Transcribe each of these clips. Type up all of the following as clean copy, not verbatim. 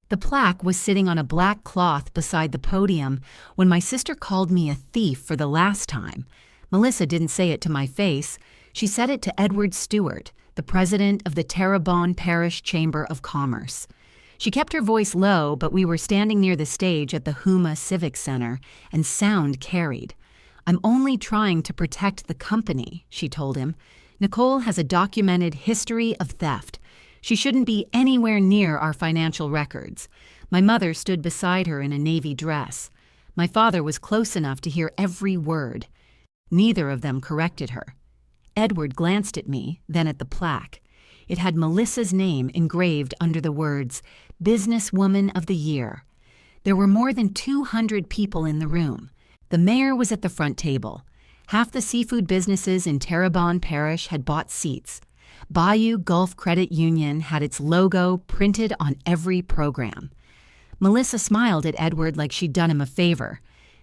The plaque was sitting on a black cloth beside the podium when my sister called me a thief for the last time. Melissa didn't say it to my face. She said it to Edward Stewart, the president of the Terrebonne Parish Chamber of Commerce. She kept her voice low, but we were standing near the stage at the Houma Civic Center, and sound carried. "I'm only trying to protect the company," she told him. "Nicole has a documented history of theft. She shouldn't be anywhere near our financial records." My mother stood beside her in a navy dress. My father was close enough to hear every word. Neither of them corrected her. Edward glanced at me, then at the plaque. It had Melissa's name engraved under the words, "Businesswoman of the Year." There were more than 200 people in the room. The mayor was at the front table. Half the seafood businesses in Terrebonne Parish had bought seats. Bayou Gulf Credit Union had its logo printed on every program. Melissa smiled at Edward like she'd done him a favor.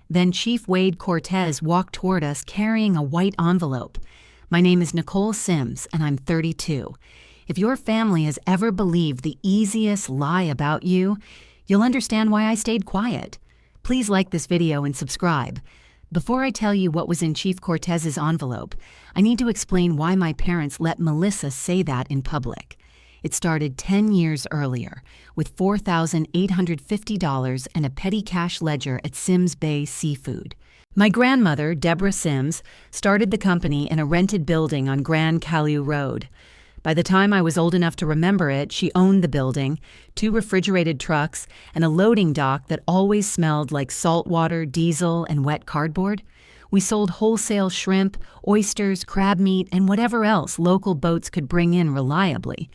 Then Chief Wade Cortez walked toward us carrying a white envelope. "My name is Nicole Sims, and I'm 32. If your family has ever believed the easiest lie about you, you'll understand why I stayed quiet. Please like this video and subscribe." Before I tell you what was in Chief Cortez's envelope, I need to explain why my parents let Melissa say that in public. It started 10 years earlier, with $4,850 and a petty cash ledger at Sims Bay Seafood. My grandmother, Deborah Sims, started the company in a rented building on Grand Calais Road. By the time I was old enough to remember it, she owned the building, 2 refrigerated trucks, and a loading dock that always smelled like salt water, diesel, and wet cardboard. We sold wholesale shrimp, oysters, crab meat, and whatever else local boats could bring in reliably.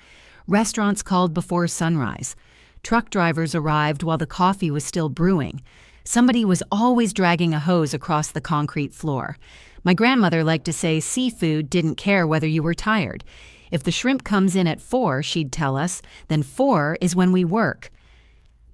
Restaurants called before sunrise. Truck drivers arrived while the coffee was still brewing. Somebody was always dragging a hose across the concrete floor. My grandmother liked to say seafood didn't care whether you were tired. If the shrimp comes in at 4, she'd tell us, then 4 is when we work.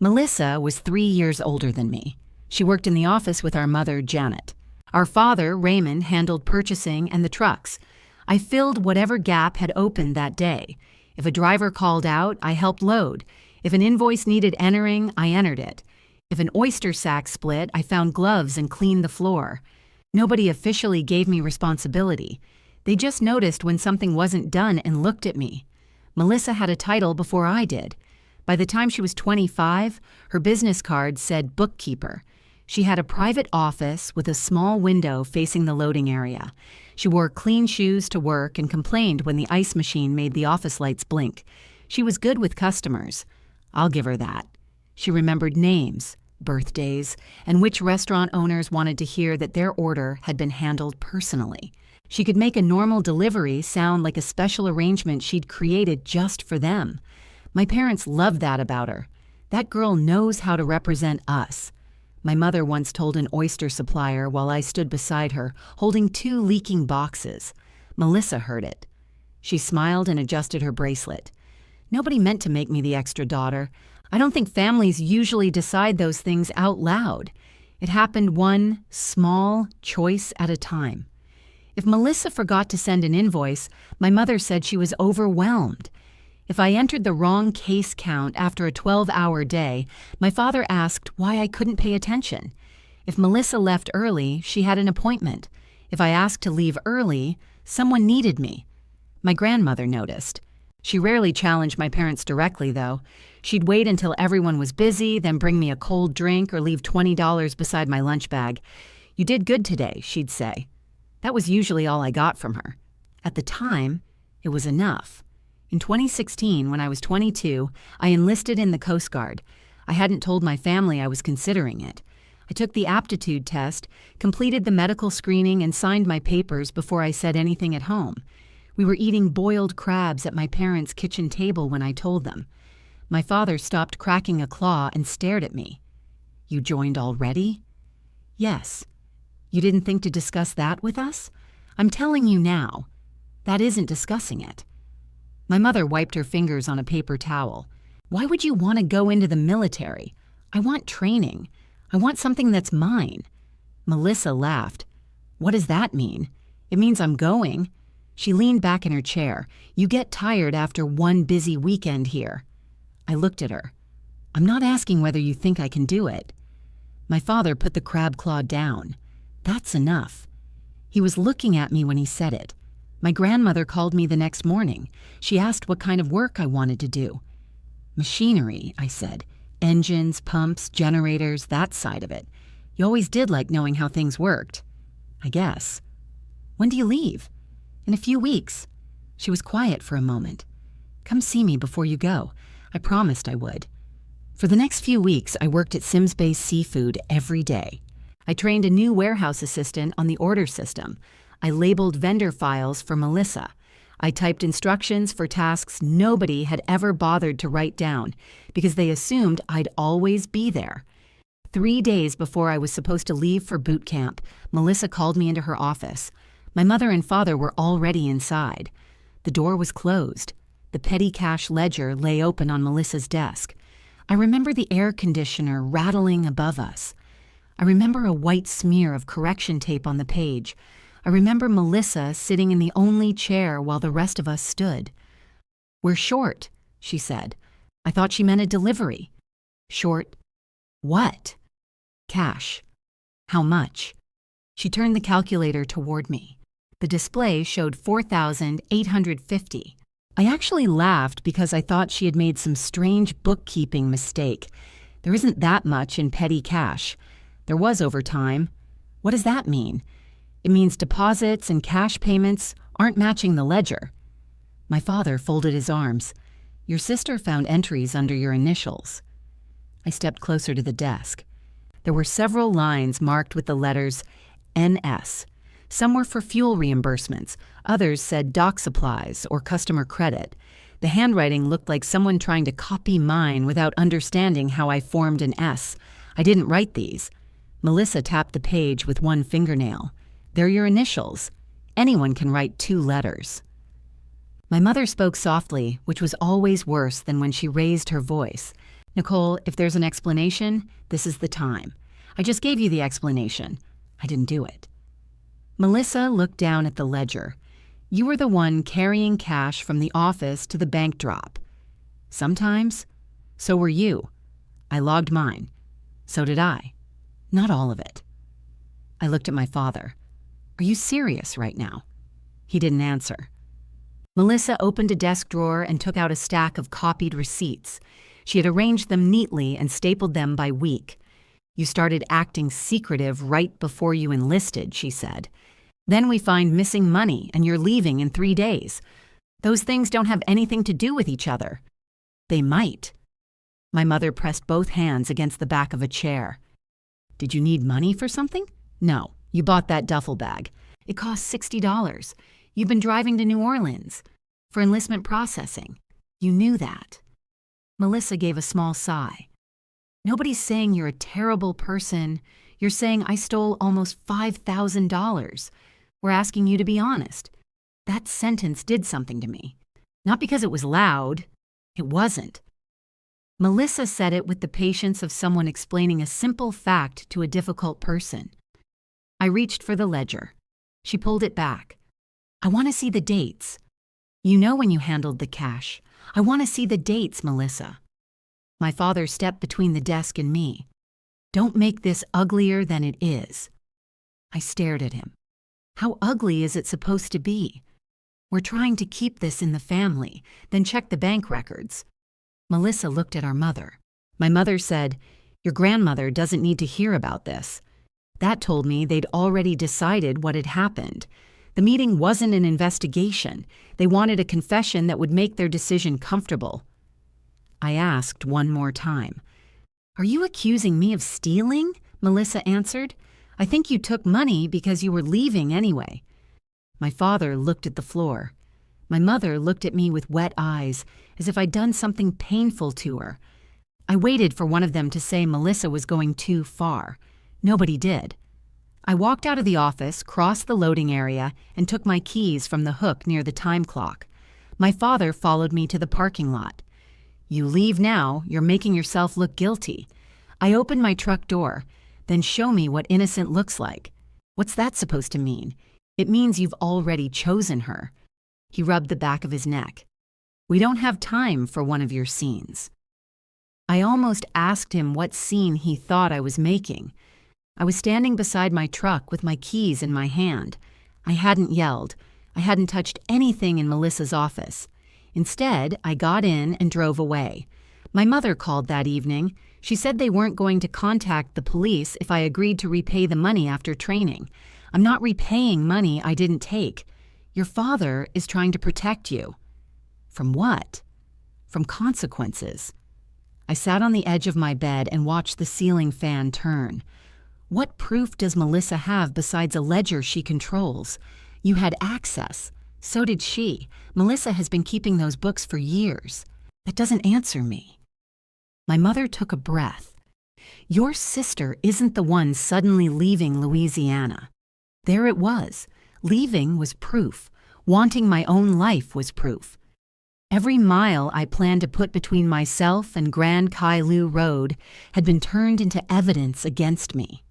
Melissa was 3 years older than me. She worked in the office with our mother, Janet. Our father, Raymond, handled purchasing and the trucks. I filled whatever gap had opened that day. If a driver called out, I helped load. If an invoice needed entering, I entered it. If an oyster sack split, I found gloves and cleaned the floor. Nobody officially gave me responsibility. They just noticed when something wasn't done and looked at me. Melissa had a title before I did. By the time she was 25, her business card said bookkeeper. She had a private office with a small window facing the loading area. She wore clean shoes to work and complained when the ice machine made the office lights blink. She was good with customers. I'll give her that. She remembered names, birthdays, and which restaurant owners wanted to hear that their order had been handled personally. She could make a normal delivery sound like a special arrangement she'd created just for them. My parents loved that about her. That girl knows how to represent us. My mother once told an oyster supplier while I stood beside her, holding 2 leaking boxes. Melissa heard it. She smiled and adjusted her bracelet. Nobody meant to make me the extra daughter. I don't think families usually decide those things out loud. It happened one small choice at a time. If Melissa forgot to send an invoice, my mother said she was overwhelmed. If I entered the wrong case count after a 12-hour day, my father asked why I couldn't pay attention. If Melissa left early, she had an appointment. If I asked to leave early, someone needed me. My grandmother noticed. She rarely challenged my parents directly, though. She'd wait until everyone was busy, then bring me a cold drink or leave $20 beside my lunch bag. "You did good today," she'd say. That was usually all I got from her. At the time, it was enough. In 2016, when I was 22, I enlisted in the Coast Guard. I hadn't told my family I was considering it. I took the aptitude test, completed the medical screening, and signed my papers before I said anything at home. We were eating boiled crabs at my parents' kitchen table when I told them. My father stopped cracking a claw and stared at me. "You joined already?" "Yes. You didn't think to discuss that with us? I'm telling you now. That isn't discussing it." My mother wiped her fingers on a paper towel. "Why would you want to go into the military? I want training. I want something that's mine." Melissa laughed. "What does that mean?" "It means I'm going." She leaned back in her chair. "You get tired after one busy weekend here." I looked at her. I'm not asking whether you think I can do it." My father put the crab claw down. "That's enough." He was looking at me when he said it. My grandmother called me the next morning. She asked what kind of work I wanted to do. "Machinery," I said. "Engines, pumps, generators, that side of it. You always did like knowing how things worked." "I guess." "When do you leave?" "In a few weeks." She was quiet for a moment. "Come see me before you go." I promised I would. For the next few weeks, I worked at Sims Bay Seafood every day. I trained a new warehouse assistant on the order system. I labeled vendor files for Melissa. I typed instructions for tasks nobody had ever bothered to write down because they assumed I'd always be there. 3 days before I was supposed to leave for boot camp, Melissa called me into her office. My mother and father were already inside. The door was closed. The petty cash ledger lay open on Melissa's desk. I remember the air conditioner rattling above us. I remember a white smear of correction tape on the page. I remember Melissa sitting in the only chair while the rest of us stood. "We're short," she said. I thought she meant a delivery. "Short what?" "Cash." "How much?" She turned the calculator toward me. The display showed 4,850. I actually laughed because I thought she had made some strange bookkeeping mistake. There isn't that much in petty cash. There was over time. What does that mean? It means deposits and cash payments aren't matching the ledger. My father folded his arms. "Your sister found entries under your initials." I stepped closer to the desk. There were several lines marked with the letters NS. Some were for fuel reimbursements. Others said dock supplies or customer credit. The handwriting looked like someone trying to copy mine without understanding how I formed an S. I didn't write these. Melissa tapped the page with one fingernail. "They're your initials. Anyone can write 2 letters." My mother spoke softly, which was always worse than when she raised her voice. "Nicole, if there's an explanation, this is the time. I just gave you the explanation. I didn't do it." Melissa looked down at the ledger. "You were the one carrying cash from the office to the bank drop." "Sometimes. So were you." "I logged mine." "So did I." "Not all of it." I looked at my father. "Are you serious right now?" He didn't answer. Melissa opened a desk drawer and took out a stack of copied receipts. She had arranged them neatly and stapled them by week. "You started acting secretive right before you enlisted," she said. "Then we find missing money and you're leaving in 3 days. Those things don't have anything to do with each other." "They might." My mother pressed both hands against the back of a chair. "Did you need money for something?" "No. You bought that duffel bag. It cost $60. You've been driving to New Orleans for enlistment processing. You knew that." Melissa gave a small sigh. "Nobody's saying you're a terrible person. You're saying I stole almost $5,000. We're asking you to be honest. That sentence did something to me. Not because it was loud. It wasn't." Melissa said it with the patience of someone explaining a simple fact to a difficult person. I reached for the ledger. She pulled it back. "I want to see the dates." "You know when you handled the cash. I want to see the dates, Melissa." My father stepped between the desk and me. "Don't make this uglier than it is." I stared at him. How ugly is it supposed to be? We're trying to keep this in the family, then check the bank records. Melissa looked at our mother. My mother said, "Your grandmother doesn't need to hear about this." That told me they'd already decided what had happened. The meeting wasn't an investigation. They wanted a confession that would make their decision comfortable. I asked one more time. "Are you accusing me of stealing?" Melissa answered. "I think you took money because you were leaving anyway." My father looked at the floor. My mother looked at me with wet eyes, as if I'd done something painful to her. I waited for one of them to say Melissa was going too far. Nobody did. I walked out of the office, crossed the loading area, and took my keys from the hook near the time clock. My father followed me to the parking lot. "You leave now, you're making yourself look guilty." I opened my truck door. "Then show me what innocent looks like." "What's that supposed to mean?" "It means you've already chosen her." He rubbed the back of his neck. "We don't have time for one of your scenes." I almost asked him what scene he thought I was making. I was standing beside my truck with my keys in my hand. I hadn't yelled. I hadn't touched anything in Melissa's office. Instead, I got in and drove away. My mother called that evening. She said they weren't going to contact the police if I agreed to repay the money after training. I'm not repaying money I didn't take. Your father is trying to protect you. From what? From consequences. I sat on the edge of my bed and watched the ceiling fan turn. What proof does Melissa have besides a ledger she controls? You had access. So did she. Melissa has been keeping those books for years. That doesn't answer me. My mother took a breath. Your sister isn't the one suddenly leaving Louisiana. There it was. Leaving was proof. Wanting my own life was proof. Every mile I planned to put between myself and Grand Kailu Road had been turned into evidence against me.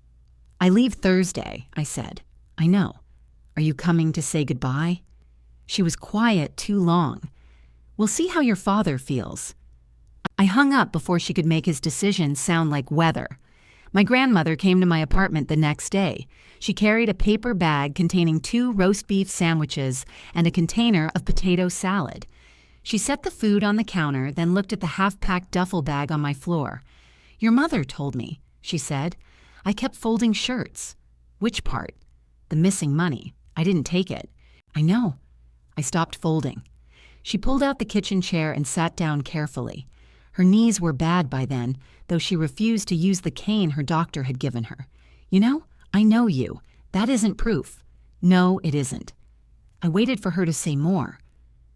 I leave Thursday, I said. I know. Are you coming to say goodbye? She was quiet too long. We'll see how your father feels. I hung up before she could make his decision sound like weather. My grandmother came to my apartment the next day. She carried a paper bag containing 2 roast beef sandwiches and a container of potato salad. She set the food on the counter, then looked at the half-packed duffel bag on my floor. Your mother told me, she said. I kept folding shirts. Which part? The missing money. I didn't take it. I know. I stopped folding. She pulled out the kitchen chair and sat down carefully. Her knees were bad by then, though she refused to use the cane her doctor had given her. You know, I know you. That isn't proof. No, it isn't. I waited for her to say more.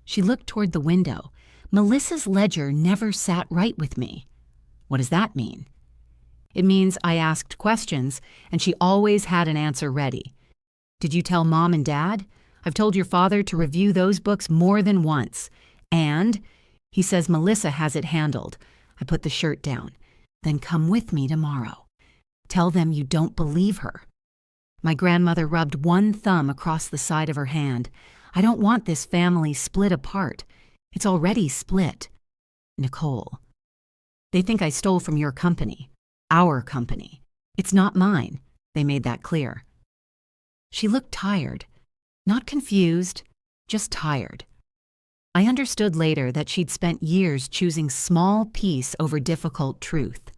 She looked toward the window. Melissa's ledger never sat right with me. What does that mean? It means I asked questions, and she always had an answer ready. Did you tell Mom and Dad? I've told your father to review those books more than once. And he says Melissa has it handled. I put the shirt down. Then come with me tomorrow. Tell them you don't believe her. My grandmother rubbed one thumb across the side of her hand. I don't want this family split apart. It's already split. Nicole. They think I stole from your company. Our company. It's not mine. They made that clear. She looked tired. Not confused, just tired. I understood later that she'd spent years choosing small peace over difficult truth.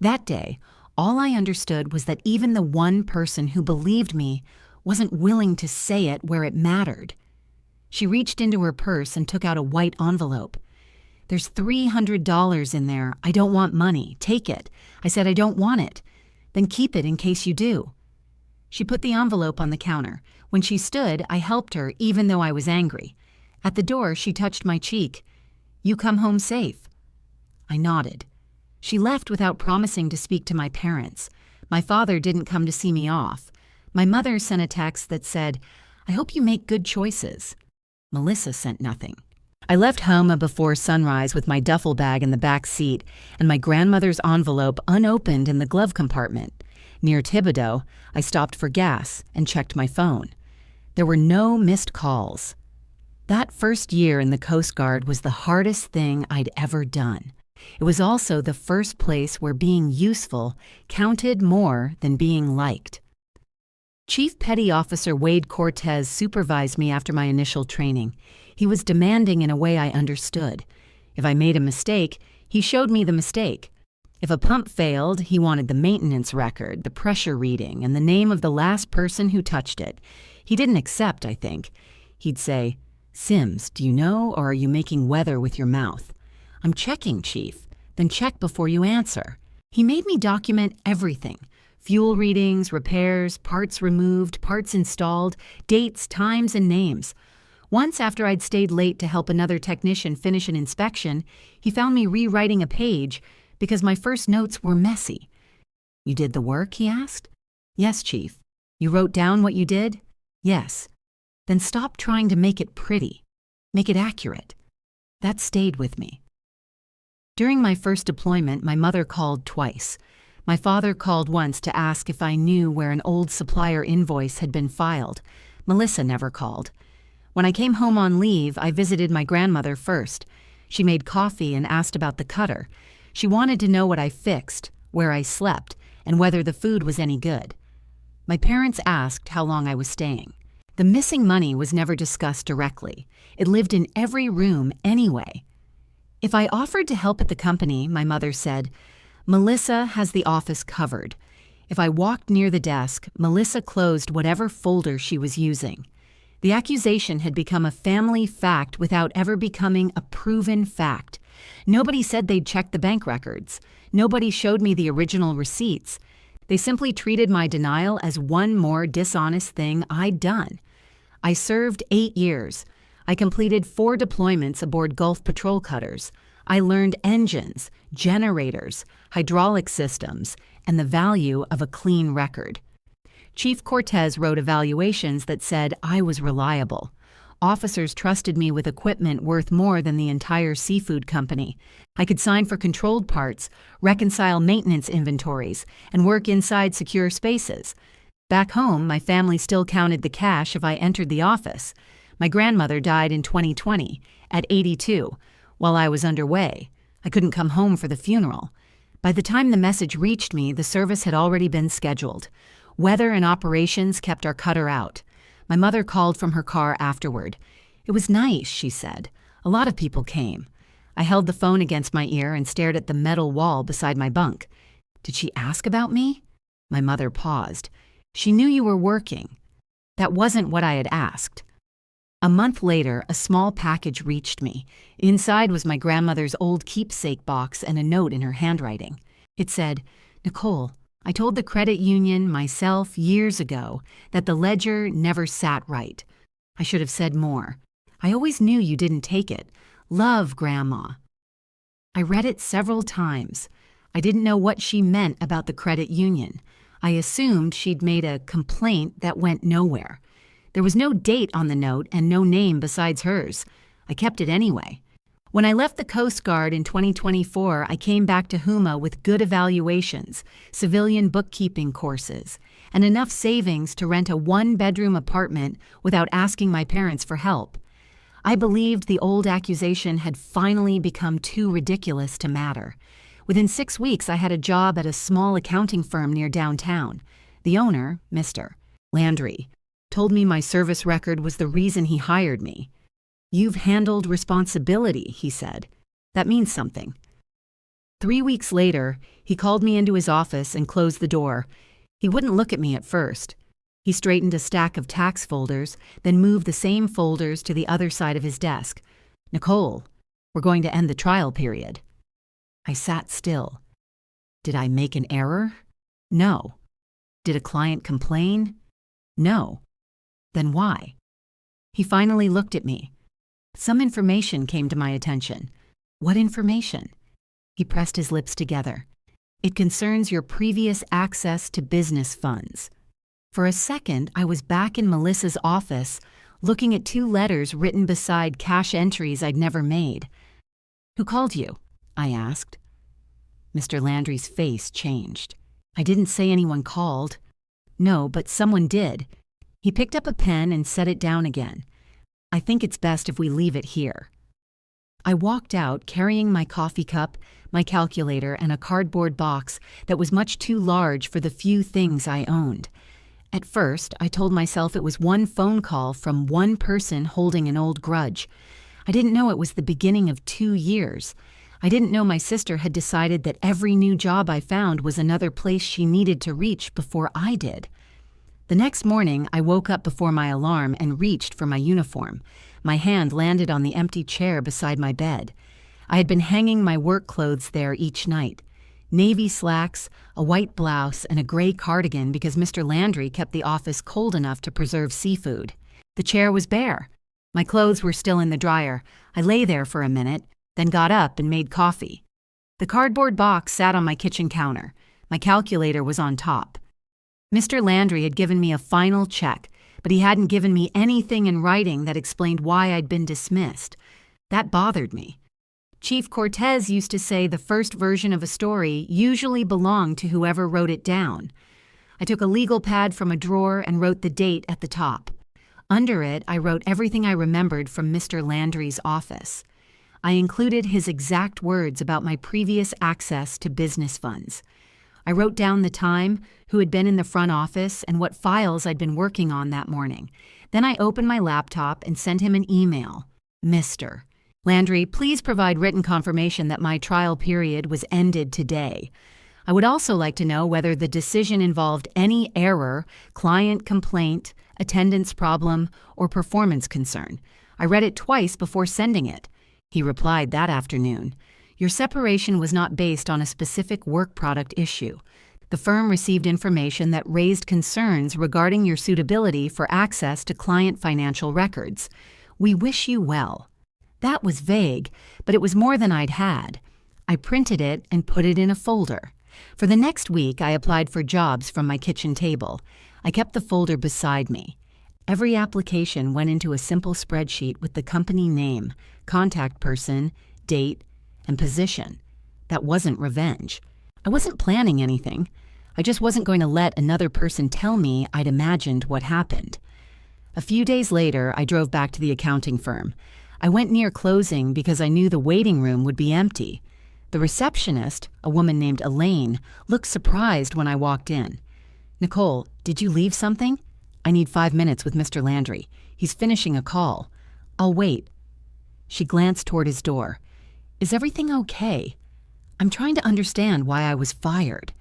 That day, all I understood was that even the one person who believed me wasn't willing to say it where it mattered. She reached into her purse and took out a white envelope. There's $300 in there. I don't want money. Take it. I said I don't want it. Then keep it in case you do. She put the envelope on the counter. When she stood, I helped her even though I was angry. At the door, she touched my cheek. You come home safe. I nodded. She left without promising to speak to my parents. My father didn't come to see me off. My mother sent a text that said, I hope you make good choices. Melissa sent nothing. I left home before sunrise with my duffel bag in the back seat and my grandmother's envelope unopened in the glove compartment. Near Thibodaux, I stopped for gas and checked my phone. There were no missed calls. That first year in the Coast Guard was the hardest thing I'd ever done. It was also the first place where being useful counted more than being liked. Chief Petty Officer Wade Cortez supervised me after my initial training. He was demanding in a way I understood. If I made a mistake, he showed me the mistake. If a pump failed, he wanted the maintenance record, the pressure reading, and the name of the last person who touched it. He didn't accept, I think. He'd say, Sims, do you know, or are you making weather with your mouth? I'm checking, Chief. Then check before you answer. He made me document everything. Fuel readings, repairs, parts removed, parts installed, dates, times, and names. Once, after I'd stayed late to help another technician finish an inspection, he found me rewriting a page because my first notes were messy. You did the work, he asked? Yes, Chief. You wrote down what you did? Yes. Then stop trying to make it pretty. Make it accurate. That stayed with me. During my first deployment, my mother called twice. My father called once to ask if I knew where an old supplier invoice had been filed. Melissa never called. When I came home on leave, I visited my grandmother first. She made coffee and asked about the cutter. She wanted to know what I fixed, where I slept, and whether the food was any good. My parents asked how long I was staying. The missing money was never discussed directly. It lived in every room anyway. If I offered to help at the company, my mother said, "Melissa has the office covered." If I walked near the desk, Melissa closed whatever folder she was using. The accusation had become a family fact without ever becoming a proven fact. Nobody said they'd checked the bank records. Nobody showed me the original receipts. They simply treated my denial as one more dishonest thing I'd done. I served 8 years. I completed 4 deployments aboard Gulf patrol cutters. I learned engines, generators, hydraulic systems, and the value of a clean record. Chief Cortez wrote evaluations that said I was reliable. Officers trusted me with equipment worth more than the entire seafood company. I could sign for controlled parts, reconcile maintenance inventories, and work inside secure spaces. Back home, my family still counted the cash if I entered the office. My grandmother died in 2020, at 82, while I was underway. I couldn't come home for the funeral. By the time the message reached me, the service had already been scheduled. Weather and operations kept our cutter out. My mother called from her car afterward. "It was nice," she said. "A lot of people came." I held the phone against my ear and stared at the metal wall beside my bunk. "Did she ask about me?" My mother paused. "She knew you were working." That wasn't what I had asked. A month later, a small package reached me. Inside was my grandmother's old keepsake box and a note in her handwriting. It said, "Nicole, I told the credit union myself years ago that the ledger never sat right. I should have said more. I always knew you didn't take it. Love, Grandma." I read it several times. I didn't know what she meant about the credit union. I assumed she'd made a complaint that went nowhere. There was no date on the note and no name besides hers. I kept it anyway. When I left the Coast Guard in 2024, I came back to Huma with good evaluations, civilian bookkeeping courses, and enough savings to rent a 1-bedroom apartment without asking my parents for help. I believed the old accusation had finally become too ridiculous to matter. Within 6 weeks, I had a job at a small accounting firm near downtown. The owner, Mr. Landry, told me my service record was the reason he hired me. "You've handled responsibility," he said. "That means something." 3 weeks later, he called me into his office and closed the door. He wouldn't look at me at first. He straightened a stack of tax folders, then moved the same folders to the other side of his desk. "Nicole, we're going to end the trial period." I sat still. Did I make an error? No. Did a client complain? No. Then why? He finally looked at me. Some information came to my attention. "What information?" He pressed his lips together. "It concerns your previous access to business funds." For a second, I was back in Melissa's office, looking at 2 letters written beside cash entries I'd never made. "Who called you?" I asked. Mr. Landry's face changed. "I didn't say anyone called." "No, but someone did." He picked up a pen and set it down again. "I think it's best if we leave it here." I walked out carrying my coffee cup, my calculator, and a cardboard box that was much too large for the few things I owned. At first, I told myself it was one phone call from one person holding an old grudge. I didn't know it was the beginning of 2 years. I didn't know my sister had decided that every new job I found was another place she needed to reach before I did. The next morning, I woke up before my alarm and reached for my uniform. My hand landed on the empty chair beside my bed. I had been hanging my work clothes there each night. Navy slacks, a white blouse, and a gray cardigan because Mr. Landry kept the office cold enough to preserve seafood. The chair was bare. My clothes were still in the dryer. I lay there for a minute, then got up and made coffee. The cardboard box sat on my kitchen counter. My calculator was on top. Mr. Landry had given me a final check, but he hadn't given me anything in writing that explained why I'd been dismissed. That bothered me. Chief Cortez used to say the first version of a story usually belonged to whoever wrote it down. I took a legal pad from a drawer and wrote the date at the top. Under it, I wrote everything I remembered from Mr. Landry's office. I included his exact words about my previous access to business funds. I wrote down the time, who had been in the front office, and what files I'd been working on that morning. Then I opened my laptop and sent him an email. Mr. Landry, please provide written confirmation that my trial period was ended today. I would also like to know whether the decision involved any error, client complaint, attendance problem, or performance concern. I read it twice before sending it. He replied that afternoon. Your separation was not based on a specific work product issue. The firm received information that raised concerns regarding your suitability for access to client financial records. We wish you well. That was vague, but it was more than I'd had. I printed it and put it in a folder. For the next week, I applied for jobs from my kitchen table. I kept the folder beside me. Every application went into a simple spreadsheet with the company name, contact person, date, and position. That wasn't revenge. I wasn't planning anything. I just wasn't going to let another person tell me I'd imagined what happened. A few days later, I drove back to the accounting firm. I went near closing because I knew the waiting room would be empty. The receptionist, a woman named Elaine, looked surprised when I walked in. Nicole, did you leave something? I need 5 minutes with Mr. Landry. He's finishing a call. I'll wait. She glanced toward his door. Is everything okay? I'm trying to understand why I was fired.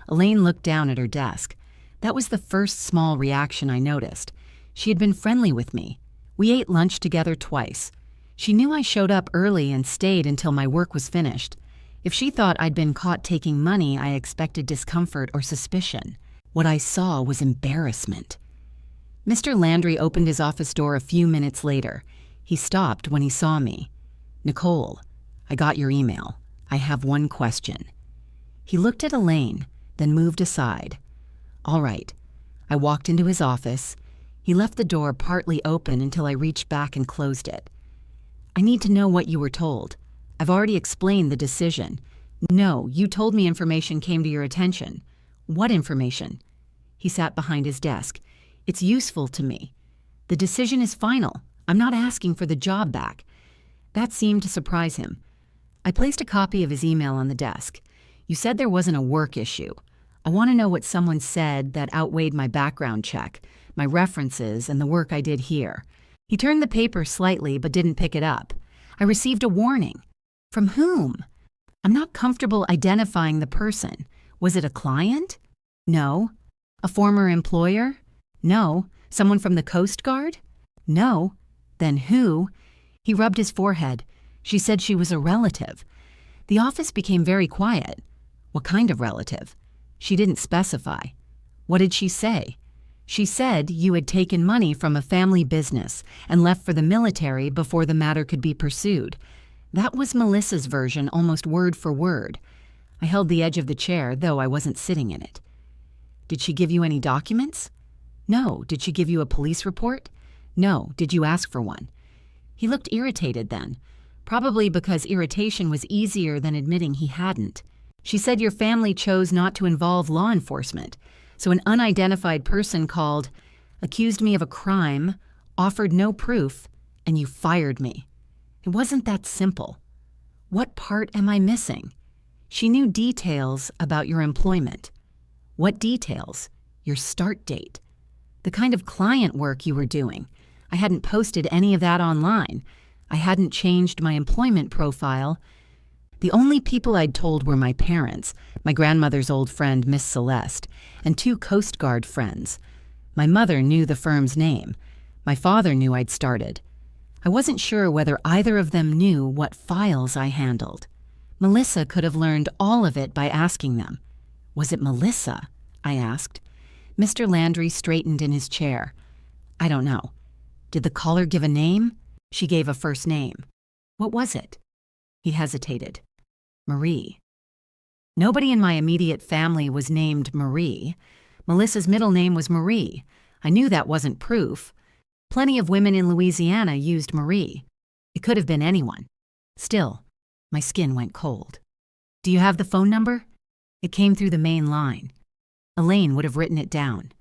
Elaine looked down at her desk. That was the first small reaction I noticed. She had been friendly with me. We ate lunch together twice. She knew I showed up early and stayed until my work was finished. If she thought I'd been caught taking money, I expected discomfort or suspicion. What I saw was embarrassment. Mr. Landry opened his office door a few minutes later. He stopped when he saw me. Nicole, I got your email. I have one question. He looked at Elaine, then moved aside. All right. I walked into his office. He left the door partly open until I reached back and closed it. I need to know what you were told. I've already explained the decision. No, you told me information came to your attention. What information? He sat behind his desk. It's useful to me. The decision is final. I'm not asking for the job back. That seemed to surprise him. I placed a copy of his email on the desk. You said there wasn't a work issue. I want to know what someone said that outweighed my background check, my references, and the work I did here. He turned the paper slightly but didn't pick it up. I received a warning. From whom? I'm not comfortable identifying the person. Was it a client? No. A former employer? No. Someone from the Coast Guard? No. Then who? He rubbed his forehead. She said she was a relative. The office became very quiet. What kind of relative? She didn't specify. What did she say? She said you had taken money from a family business and left for the military before the matter could be pursued. That was Melissa's version, almost word for word. I held the edge of the chair, though I wasn't sitting in it. Did she give you any documents? No. Did she give you a police report? No. Did you ask for one? He looked irritated then, probably because irritation was easier than admitting he hadn't. She said your family chose not to involve law enforcement, so an unidentified person called, accused me of a crime, offered no proof, and you fired me. It wasn't that simple. What part am I missing? She knew details about your employment. What details? Your start date. The kind of client work you were doing. I hadn't posted any of that online. I hadn't changed my employment profile. The only people I'd told were my parents, my grandmother's old friend, Miss Celeste, and 2 Coast Guard friends. My mother knew the firm's name. My father knew I'd started. I wasn't sure whether either of them knew what files I handled. Melissa could have learned all of it by asking them. Was it Melissa? I asked. Mr. Landry straightened in his chair. I don't know. Did the caller give a name? She gave a first name. What was it? He hesitated. Marie. Nobody in my immediate family was named Marie. Melissa's middle name was Marie. I knew that wasn't proof. Plenty of women in Louisiana used Marie. It could have been anyone. Still, my skin went cold. Do you have the phone number? It came through the main line. Elaine would have written it down.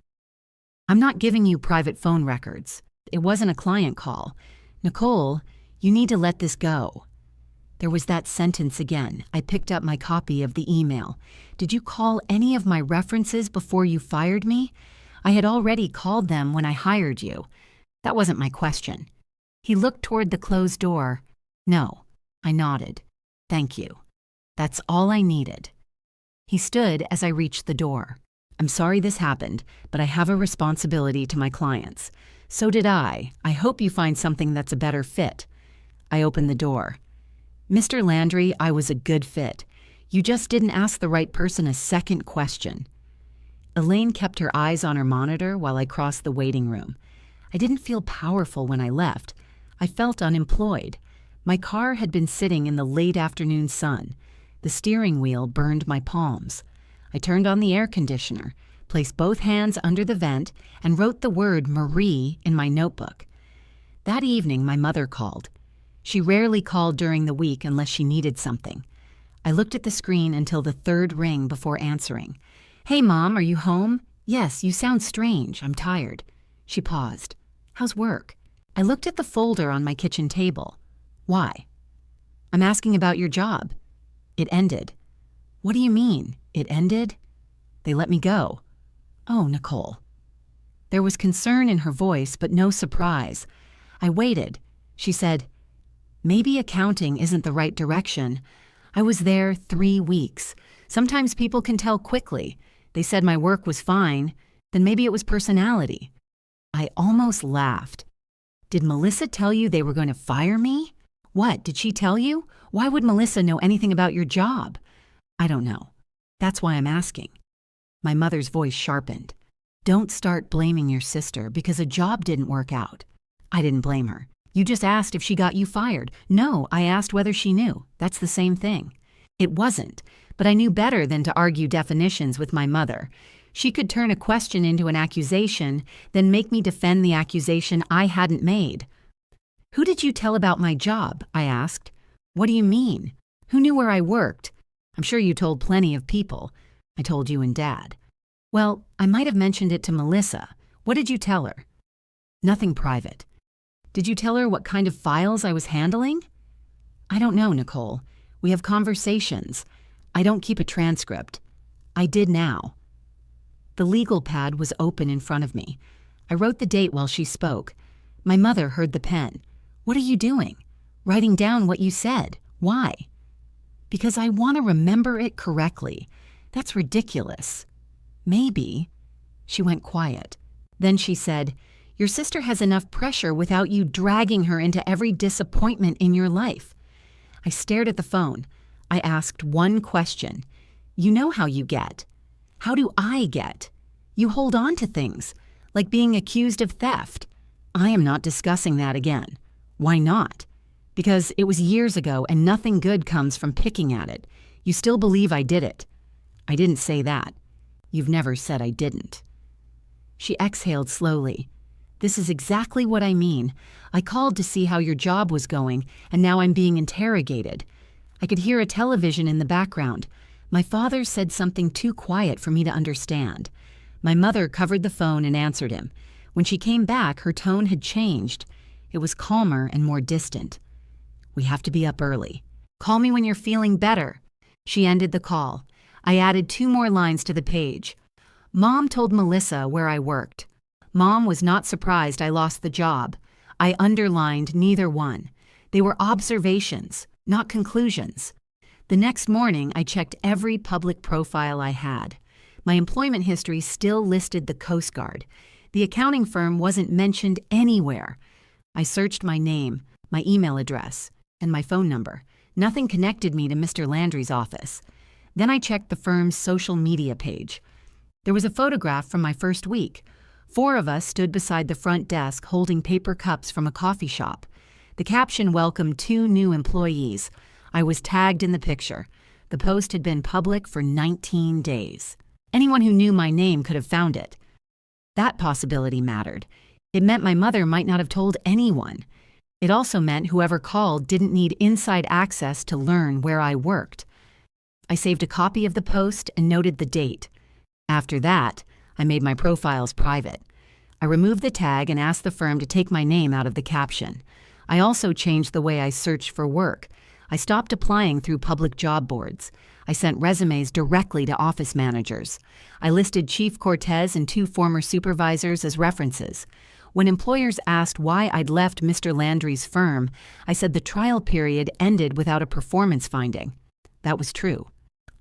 I'm not giving you private phone records. It wasn't a client call. Nicole, you need to let this go. There was that sentence again. I picked up my copy of the email. Did you call any of my references before you fired me? I had already called them when I hired you. That wasn't my question. He looked toward the closed door. No. I nodded. Thank you. That's all I needed. He stood as I reached the door. I'm sorry this happened, but I have a responsibility to my clients. So did I. I hope you find something that's a better fit. I opened the door. Mr. Landry, I was a good fit. You just didn't ask the right person a second question. Elaine kept her eyes on her monitor while I crossed the waiting room. I didn't feel powerful when I left. I felt unemployed. My car had been sitting in the late afternoon sun. The steering wheel burned my palms. I turned on the air conditioner, placed both hands under the vent, and wrote the word Marie in my notebook. That evening, my mother called. She rarely called during the week unless she needed something. I looked at the screen until the third ring before answering. Hey, Mom, are you home? Yes, you sound strange. I'm tired. She paused. How's work? I looked at the folder on my kitchen table. Why? I'm asking about your job. It ended. What do you mean? It ended? They let me go. Oh, Nicole. There was concern in her voice, but no surprise. I waited. She said, maybe accounting isn't the right direction. I was there 3 weeks. Sometimes people can tell quickly. They said my work was fine. Then maybe it was personality. I almost laughed. Did Melissa tell you they were going to fire me? What, did she tell you? Why would Melissa know anything about your job? I don't know. That's why I'm asking. My mother's voice sharpened. Don't start blaming your sister because a job didn't work out. I didn't blame her. You just asked if she got you fired. No, I asked whether she knew. That's the same thing. It wasn't, but I knew better than to argue definitions with my mother. She could turn a question into an accusation, then make me defend the accusation I hadn't made. Who did you tell about my job? I asked. What do you mean? Who knew where I worked? I'm sure you told plenty of people. I told you and Dad. Well, I might have mentioned it to Melissa. What did you tell her? Nothing private. Did you tell her what kind of files I was handling? I don't know, Nicole. We have conversations. I don't keep a transcript. I did now. The legal pad was open in front of me. I wrote the date while she spoke. My mother heard the pen. What are you doing? Writing down what you said. Why? Because I want to remember it correctly. That's ridiculous. Maybe. She went quiet. Then she said, your sister has enough pressure without you dragging her into every disappointment in your life. I stared at the phone. I asked one question. You know how you get. How do I get? You hold on to things, like being accused of theft. I am not discussing that again. Why not? Because it was years ago and nothing good comes from picking at it. You still believe I did it. I didn't say that. You've never said I didn't. She exhaled slowly. This is exactly what I mean. I called to see how your job was going, and now I'm being interrogated. I could hear a television in the background. My father said something too quiet for me to understand. My mother covered the phone and answered him. When she came back, her tone had changed. It was calmer and more distant. We have to be up early. Call me when you're feeling better. She ended the call. I added 2 more lines to the page. Mom told Melissa where I worked. Mom was not surprised I lost the job. I underlined neither one. They were observations, not conclusions. The next morning, I checked every public profile I had. My employment history still listed the Coast Guard. The accounting firm wasn't mentioned anywhere. I searched my name, my email address, and my phone number. Nothing connected me to Mr. Landry's office. Then I checked the firm's social media page. There was a photograph from my first week. 4 of us stood beside the front desk holding paper cups from a coffee shop. The caption welcomed 2 new employees. I was tagged in the picture. The post had been public for 19 days. Anyone who knew my name could have found it. That possibility mattered. It meant my mother might not have told anyone. It also meant whoever called didn't need inside access to learn where I worked. I saved a copy of the post and noted the date. After that, I made my profiles private. I removed the tag and asked the firm to take my name out of the caption. I also changed the way I searched for work. I stopped applying through public job boards. I sent resumes directly to office managers. I listed Chief Cortez and 2 former supervisors as references. When employers asked why I'd left Mr. Landry's firm, I said the trial period ended without a performance finding. That was true.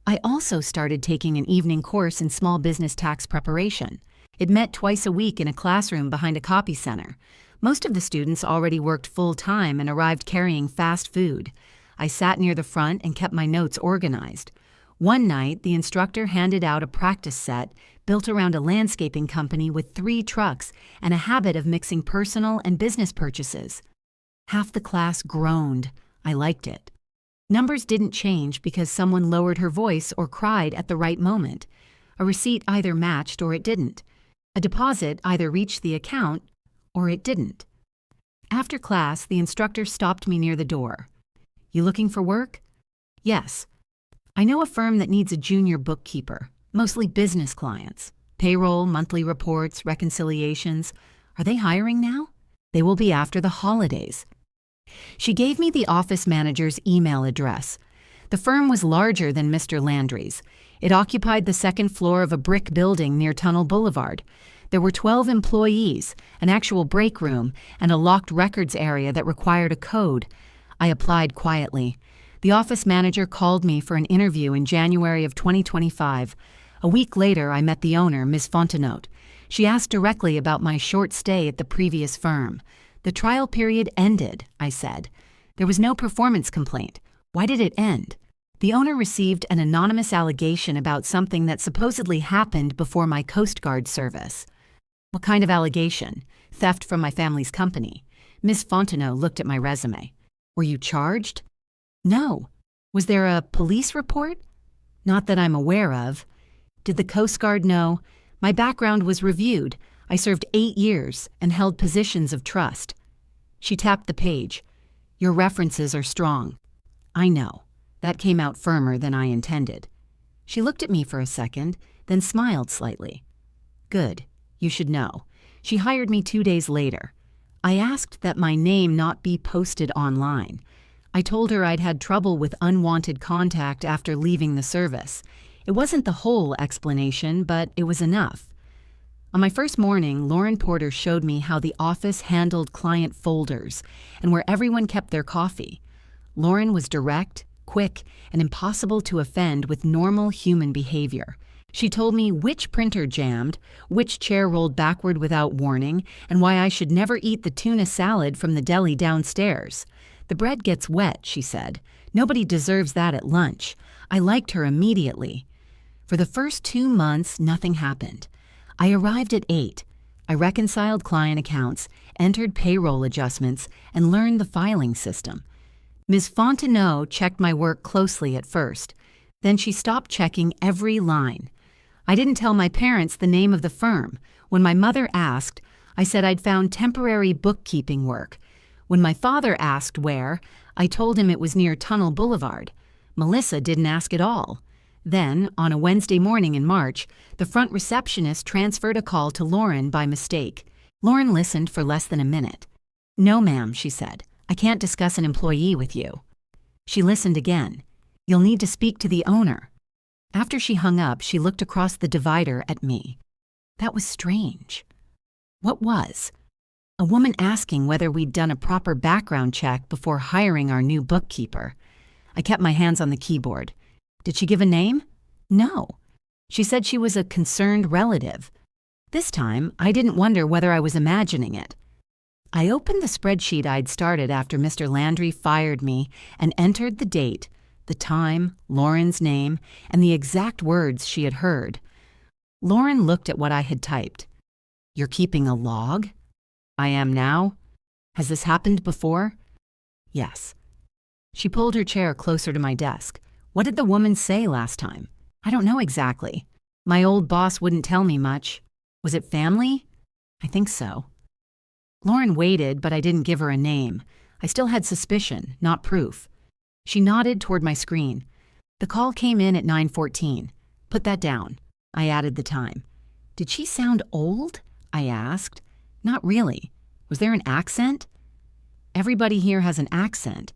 I also started taking an evening course in small business tax preparation. It met twice a week in a classroom behind a copy center. Most of the students already worked full-time and arrived carrying fast food. I sat near the front and kept my notes organized. One night, the instructor handed out a practice set built around a landscaping company with 3 trucks and a habit of mixing personal and business purchases. Half the class groaned. I liked it. Numbers didn't change because someone lowered her voice or cried at the right moment. A receipt either matched or it didn't. A deposit either reached the account or it didn't. After class, the instructor stopped me near the door. "You looking for work?" "Yes. I know a firm that needs a junior bookkeeper, mostly business clients. Payroll, monthly reports, reconciliations. Are they hiring now?" "They will be after the holidays." She gave me the office manager's email address. The firm was larger than Mr. Landry's. It occupied the second floor of a brick building near Tunnel Boulevard. There were 12 employees, an actual break room, and a locked records area that required a code. I applied quietly. The office manager called me for an interview in January of 2025. A week later, I met the owner, Ms. Fontenot. She asked directly about my short stay at the previous firm. "The trial period ended," I said. "There was no performance complaint. Why did it end?" The owner received an anonymous allegation about something that supposedly happened before my Coast Guard service. "What kind of allegation?" "Theft from my family's company." Ms. Fontenot looked at my resume. "Were you charged?" "No." "Was there a police report?" "Not that I'm aware of." "Did the Coast Guard know?" "My background was reviewed. I served 8 years and held positions of trust." She tapped the page. "Your references are strong." "I know." That came out firmer than I intended. She looked at me for a second, then smiled slightly. "Good. You should know. She hired me 2 days later. I asked that my name not be posted online. I told her I'd had trouble with unwanted contact after leaving the service. It wasn't the whole explanation, but it was enough. On my first morning, Lauren Porter showed me how the office handled client folders and where everyone kept their coffee. Lauren was direct, quick, and impossible to offend with normal human behavior. She told me which printer jammed, which chair rolled backward without warning, and why I should never eat the tuna salad from the deli downstairs. "The bread gets wet," she said. "Nobody deserves that at lunch." I liked her immediately. For the first 2 months, nothing happened. I arrived at 8. I reconciled client accounts, entered payroll adjustments, and learned the filing system. Ms. Fontenot checked my work closely at first. Then she stopped checking every line. I didn't tell my parents the name of the firm. When my mother asked, I said I'd found temporary bookkeeping work. When my father asked where, I told him it was near Tunnel Boulevard. Melissa didn't ask at all. Then, on a Wednesday morning in March, the front receptionist transferred a call to Lauren by mistake. Lauren listened for less than a minute. "No, ma'am," she said. "I can't discuss an employee with you." She listened again. "You'll need to speak to the owner." After she hung up, she looked across the divider at me. That was strange. What was? A woman asking whether we'd done a proper background check before hiring our new bookkeeper. I kept my hands on the keyboard. Did she give a name? No. She said she was a concerned relative. This time, I didn't wonder whether I was imagining it. I opened the spreadsheet I'd started after Mr. Landry fired me and entered the date, the time, Lauren's name, and the exact words she had heard. Lauren looked at what I had typed. "You're keeping a log?" "I am now." "Has this happened before?" "Yes." She pulled her chair closer to my desk. "What did the woman say last time?" "I don't know exactly. My old boss wouldn't tell me much." "Was it family?" "I think so." Lauren waited, but I didn't give her a name. I still had suspicion, not proof. She nodded toward my screen. "The call came in at 9:14. Put that down." I added the time. "Did she sound old?" I asked. "Not really. Was there an accent?" "Everybody here has an accent.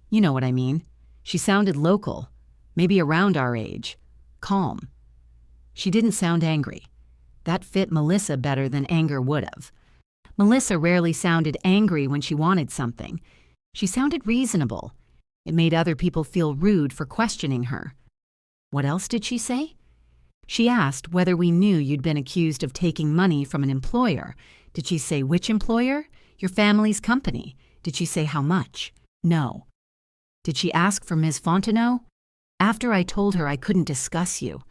You know what I mean." She sounded local, maybe around our age, calm. She didn't sound angry. That fit Melissa better than anger would have. Melissa rarely sounded angry when she wanted something. She sounded reasonable. It made other people feel rude for questioning her. What else did she say? She asked whether we knew you'd been accused of taking money from an employer. Did she say which employer? Your family's company. Did she say how much? No. Did she ask for Ms. Fontenot? After I told her I couldn't discuss you,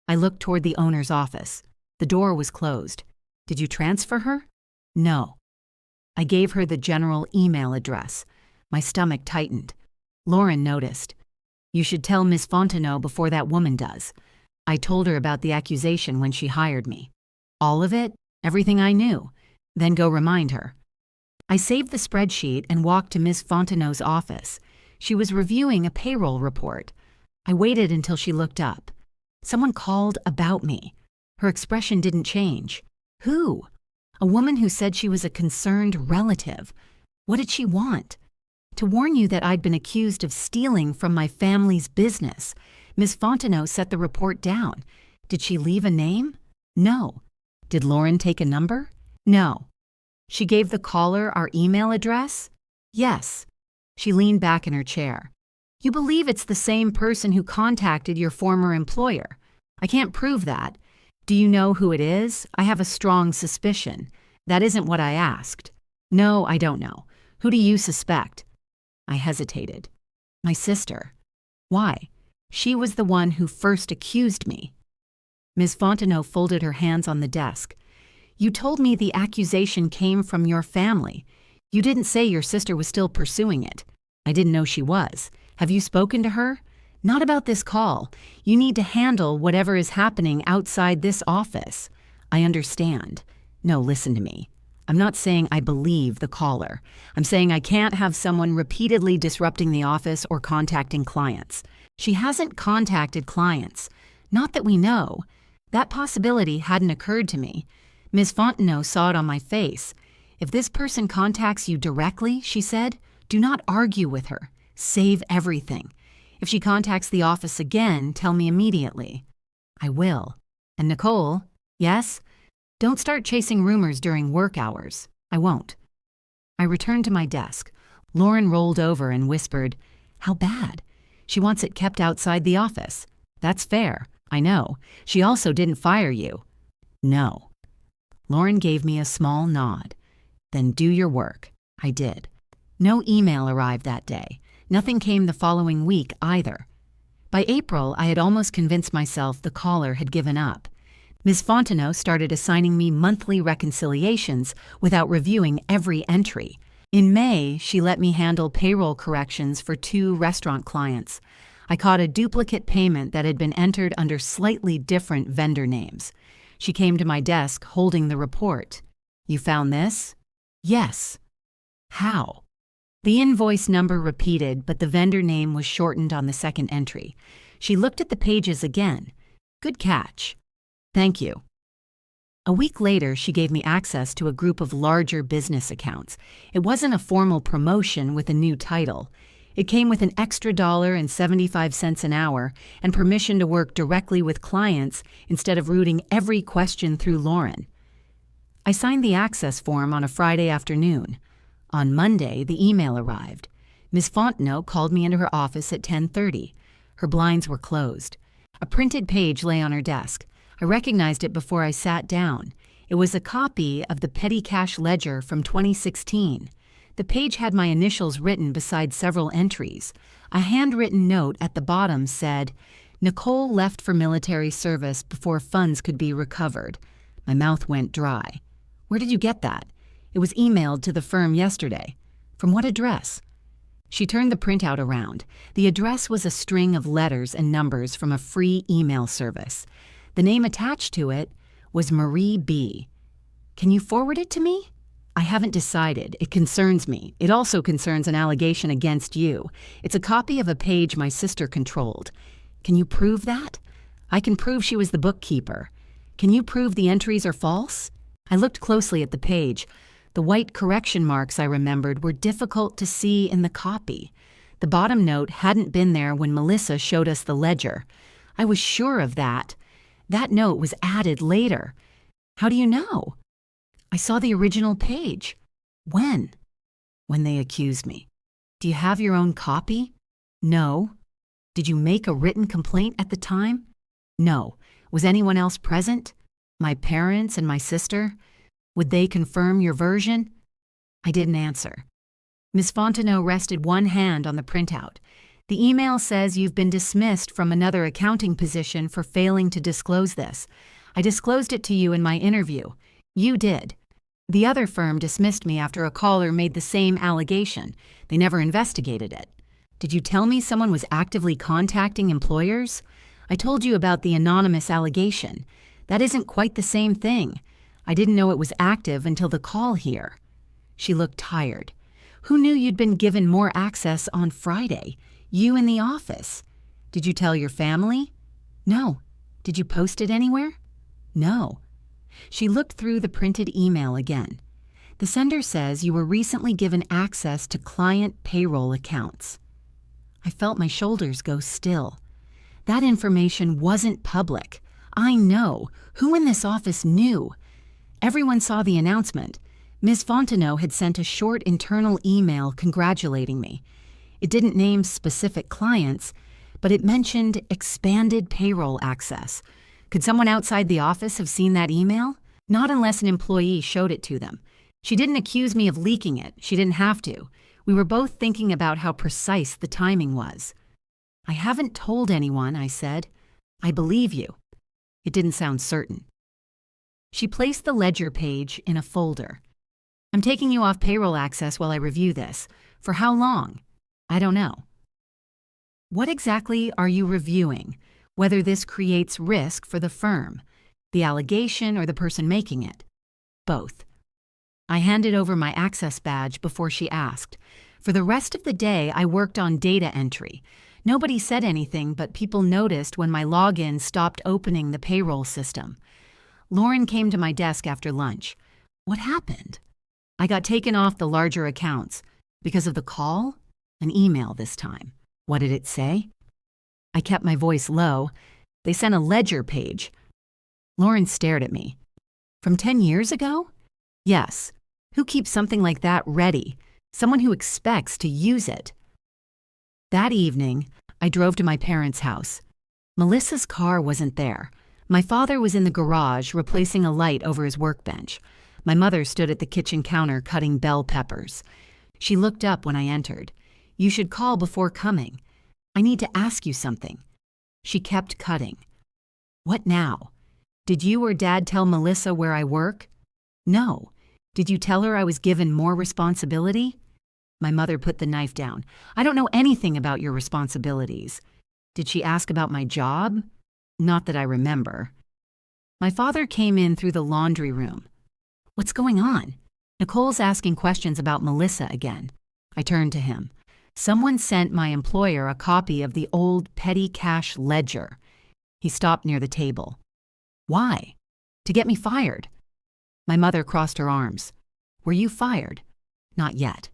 I looked toward the owner's office. The door was closed. Did you transfer her? No. I gave her the general email address. My stomach tightened. Lauren noticed. You should tell Ms. Fontenot before that woman does. I told her about the accusation when she hired me. All of it? Everything I knew. Then go remind her. I saved the spreadsheet and walked to Ms. Fontenot's office. She was reviewing a payroll report. I waited until she looked up. Someone called about me. Her expression didn't change. Who? A woman who said she was a concerned relative. What did she want? To warn you that I'd been accused of stealing from my family's business. Ms. Fontenot set the report down. Did she leave a name? No. Did Lauren take a number? No. She gave the caller our email address? Yes. She leaned back in her chair. You believe it's the same person who contacted your former employer. I can't prove that. Do you know who it is? I have a strong suspicion. That isn't what I asked. No, I don't know. Who do you suspect? I hesitated. My sister. Why? She was the one who first accused me. Ms. Fontenot folded her hands on the desk. You told me the accusation came from your family. You didn't say your sister was still pursuing it. I didn't know she was. Have you spoken to her? Not about this call. You need to handle whatever is happening outside this office. I understand. No, listen to me. I'm not saying I believe the caller. I'm saying I can't have someone repeatedly disrupting the office or contacting clients. She hasn't contacted clients. Not that we know. That possibility hadn't occurred to me. Ms. Fontenot saw it on my face. If this person contacts you directly, she said, do not argue with her. Save everything. If she contacts the office again, tell me immediately. I will. And Nicole, yes? Don't start chasing rumors during work hours. I won't. I returned to my desk. Lauren rolled over and whispered, How bad? She wants it kept outside the office. That's fair. I know. She also didn't fire you. No. Lauren gave me a small nod. Then do your work. I did. No email arrived that day. Nothing came the following week either. By April, I had almost convinced myself the caller had given up. Ms. Fontenot started assigning me monthly reconciliations without reviewing every entry. In May, she let me handle payroll corrections for 2 restaurant clients. I caught a duplicate payment that had been entered under slightly different vendor names. She came to my desk holding the report. You found this? Yes. How? The invoice number repeated, but the vendor name was shortened on the second entry. She looked at the pages again. Good catch. Thank you. A week later, she gave me access to a group of larger business accounts. It wasn't a formal promotion with a new title. It came with an extra $1.75 an hour and permission to work directly with clients instead of routing every question through Lauren. I signed the access form on a Friday afternoon. On Monday, the email arrived. Ms. Fontenot called me into her office at 10:30. Her blinds were closed. A printed page lay on her desk. I recognized it before I sat down. It was a copy of the petty cash ledger from 2016. The page had my initials written beside several entries. A handwritten note at the bottom said, Nicole left for military service before funds could be recovered. My mouth went dry. Where did you get that? It was emailed to the firm yesterday. From what address? She turned the printout around. The address was a string of letters and numbers from a free email service. The name attached to it was Marie B. Can you forward it to me? I haven't decided. It concerns me. It also concerns an allegation against you. It's a copy of a page my sister controlled. Can you prove that? I can prove she was the bookkeeper. Can you prove the entries are false? I looked closely at the page. The white correction marks I remembered were difficult to see in the copy. The bottom note hadn't been there when Melissa showed us the ledger. I was sure of that. That note was added later. How do you know? I saw the original page. When? When they accused me. Do you have your own copy? No. Did you make a written complaint at the time? No. Was anyone else present? My parents and my sister? Would they confirm your version? I didn't answer. Ms. Fontenot rested one hand on the printout. The email says you've been dismissed from another accounting position for failing to disclose this. I disclosed it to you in my interview. You did. The other firm dismissed me after a caller made the same allegation. They never investigated it. Did you tell me someone was actively contacting employers? I told you about the anonymous allegation. That isn't quite the same thing. I didn't know it was active until the call here. She looked tired. Who knew you'd been given more access on Friday? You in the office. Did you tell your family? No. Did you post it anywhere? No. She looked through the printed email again. The sender says you were recently given access to client payroll accounts. I felt my shoulders go still. That information wasn't public. I know. Who in this office knew? Everyone saw the announcement. Ms. Fontenot had sent a short internal email congratulating me. It didn't name specific clients, but it mentioned expanded payroll access. Could someone outside the office have seen that email? Not unless an employee showed it to them. She didn't accuse me of leaking it. She didn't have to. We were both thinking about how precise the timing was. I haven't told anyone, I said. I believe you. It didn't sound certain. She placed the ledger page in a folder. I'm taking you off payroll access while I review this. For how long? I don't know. What exactly are you reviewing? Whether this creates risk for the firm, the allegation, or the person making it? Both. I handed over my access badge before she asked. For the rest of the day, I worked on data entry. Nobody said anything, but people noticed when my login stopped opening the payroll system. Lauren came to my desk after lunch. What happened? I got taken off the larger accounts. Because of the call? An email this time. What did it say? I kept my voice low. They sent a ledger page. Lauren stared at me. From 10 years ago? Yes. Who keeps something like that ready? Someone who expects to use it. That evening, I drove to my parents' house. Melissa's car wasn't there. My father was in the garage replacing a light over his workbench. My mother stood at the kitchen counter cutting bell peppers. She looked up when I entered. You should call before coming. I need to ask you something. She kept cutting. What now? Did you or Dad tell Melissa where I work? No. Did you tell her I was given more responsibility? My mother put the knife down. I don't know anything about your responsibilities. Did she ask about my job? Not that I remember. My father came in through the laundry room. What's going on? Nicole's asking questions about Melissa again. I turned to him. Someone sent my employer a copy of the old petty cash ledger. He stopped near the table. Why? To get me fired. My mother crossed her arms. Were you fired? Not yet.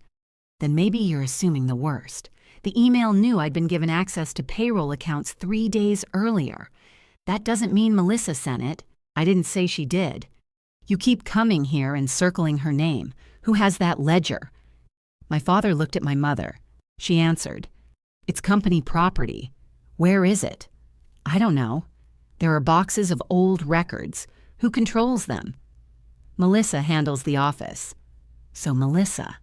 Then maybe you're assuming the worst. The email knew I'd been given access to payroll accounts 3 days earlier. That doesn't mean Melissa sent it. I didn't say she did. You keep coming here and circling her name. Who has that ledger? My father looked at my mother. She answered, It's company property. Where is it? I don't know. There are boxes of old records. Who controls them? Melissa handles the office. So Melissa.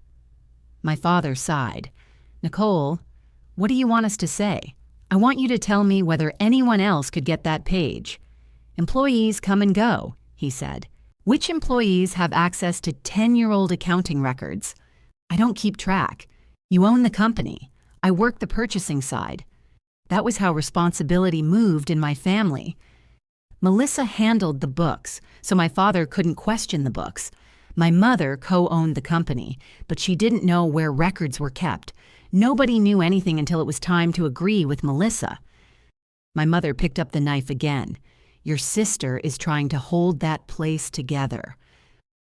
My father sighed. Nicole, what do you want us to say? I want you to tell me whether anyone else could get that page. Employees come and go, he said. Which employees have access to 10-year-old accounting records? I don't keep track. You own the company. I work the purchasing side. That was how responsibility moved in my family. Melissa handled the books, so my father couldn't question the books. My mother co-owned the company, but she didn't know where records were kept. Nobody knew anything until it was time to agree with Melissa. My mother picked up the knife again. Your sister is trying to hold that place together.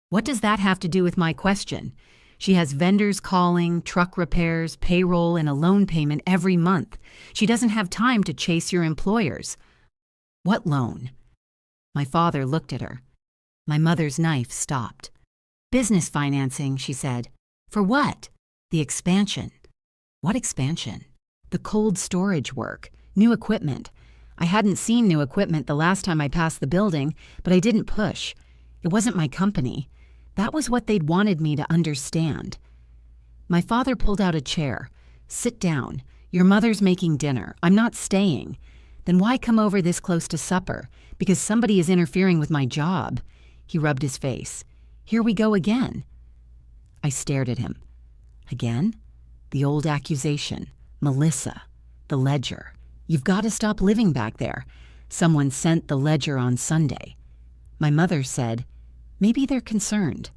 What does that have to do with my question? She has vendors calling, truck repairs, payroll, and a loan payment every month. She doesn't have time to chase your employers. What loan? My father looked at her. My mother's knife stopped. Business financing, she said. For what? The expansion. What expansion? The cold storage work, new equipment. I hadn't seen new equipment the last time I passed the building, but I didn't push. It wasn't my company. That was what they'd wanted me to understand. My father pulled out a chair. Sit down. Your mother's making dinner. I'm not staying. Then why come over this close to supper? Because somebody is interfering with my job. He rubbed his face. Here we go again. I stared at him. Again? The old accusation. Melissa. The ledger. You've got to stop living back there. Someone sent the ledger on Sunday. My mother said, maybe they're concerned.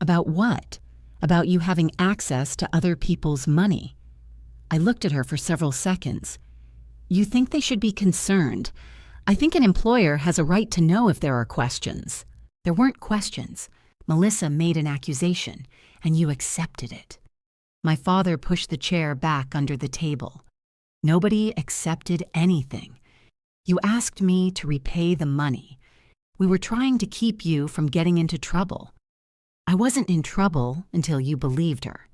About what? About you having access to other people's money. I looked at her for several seconds. You think they should be concerned? I think an employer has a right to know if there are questions. There weren't questions. Melissa made an accusation, and you accepted it. My father pushed the chair back under the table. Nobody accepted anything. You asked me to repay the money. We were trying to keep you from getting into trouble. I wasn't in trouble until you believed her.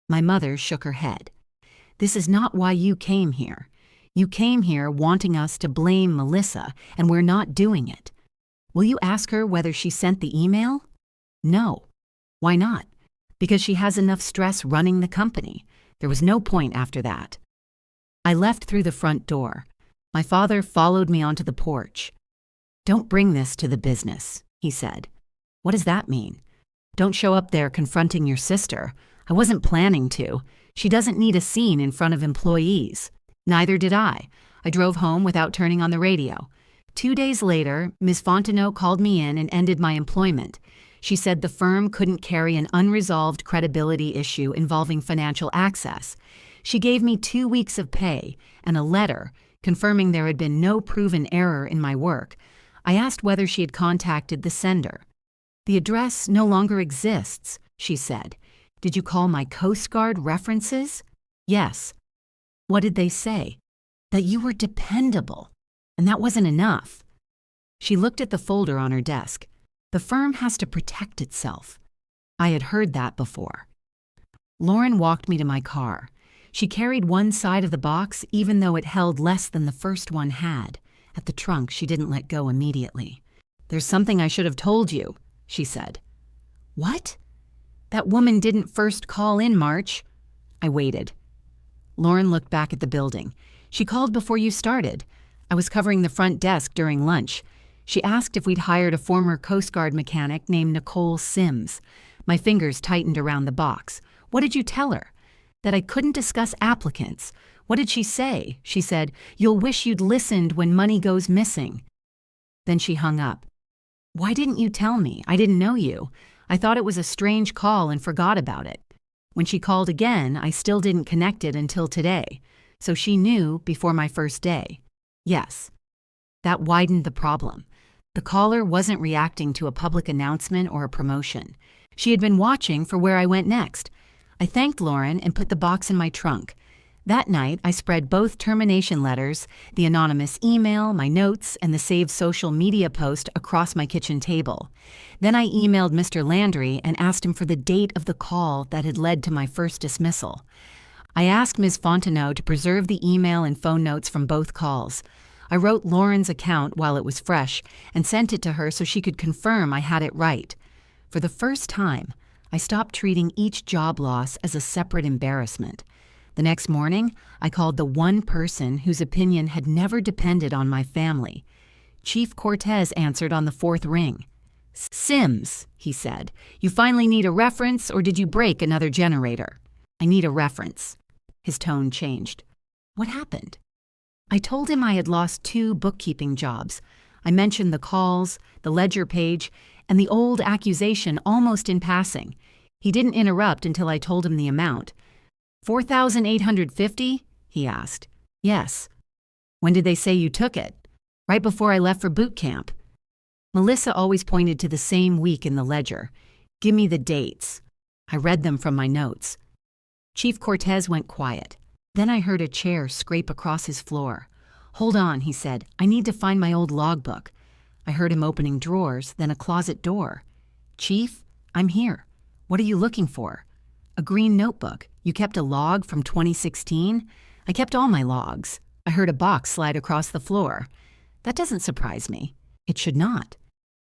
My mother shook her head. This is not why you came here. You came here wanting us to blame Melissa, and we're not doing it. Will you ask her whether she sent the email? No. Why not? Because she has enough stress running the company. There was no point after that. I left through the front door. My father followed me onto the porch. Don't bring this to the business, he said. What does that mean? Don't show up there confronting your sister. I wasn't planning to. She doesn't need a scene in front of employees. Neither did I. I drove home without turning on the radio. 2 days later, Ms. Fontenot called me in and ended my employment. She said the firm couldn't carry an unresolved credibility issue involving financial access. She gave me 2 weeks of pay and a letter confirming there had been no proven error in my work. I asked whether she had contacted the sender. The address no longer exists, she said. Did you call my Coast Guard references? Yes. What did they say? That you were dependable. And that wasn't enough. She looked at the folder on her desk. The firm has to protect itself. I had heard that before. Lauren walked me to my car. She carried one side of the box even though it held less than the first one had. At the trunk, she didn't let go immediately. There's something I should have told you, she said. What? That woman didn't first call in March. I waited. Lauren looked back at the building. She called before you started. I was covering the front desk during lunch. She asked if we'd hired a former Coast Guard mechanic named Nicole Sims. My fingers tightened around the box. What did you tell her? That I couldn't discuss applicants. What did she say? She said, you'll wish you'd listened when money goes missing. Then she hung up. Why didn't you tell me? I didn't know you. I thought it was a strange call and forgot about it. When she called again, I still didn't connect it until today. So she knew before my first day. Yes. That widened the problem. The caller wasn't reacting to a public announcement or a promotion. She had been watching for where I went next. I thanked Lauren and put the box in my trunk. That night, I spread both termination letters, the anonymous email, my notes, and the saved social media post across my kitchen table. Then I emailed Mr. Landry and asked him for the date of the call that had led to my first dismissal. I asked Ms. Fontenot to preserve the email and phone notes from both calls. I wrote Lauren's account while it was fresh and sent it to her so she could confirm I had it right. For the first time, I stopped treating each job loss as a separate embarrassment. The next morning, I called the one person whose opinion had never depended on my family. Chief Cortez answered on the fourth ring. Sims, he said, you finally need a reference or did you break another generator? I need a reference. His tone changed. What happened? I told him I had lost 2 bookkeeping jobs. I mentioned the calls, the ledger page, and the old accusation almost in passing. He didn't interrupt until I told him the amount. $4,850? He asked. Yes. When did they say you took it? Right before I left for boot camp. Melissa always pointed to the same week in the ledger. Give me the dates. I read them from my notes. Chief Cortez went quiet. Then I heard a chair scrape across his floor. "Hold on," he said. "I need to find my old logbook." I heard him opening drawers, then a closet door. "Chief, I'm here. What are you looking for?" "A green notebook. You kept a log from 2016? "I kept all my logs." I heard a box slide across the floor. "That doesn't surprise me." "It should not."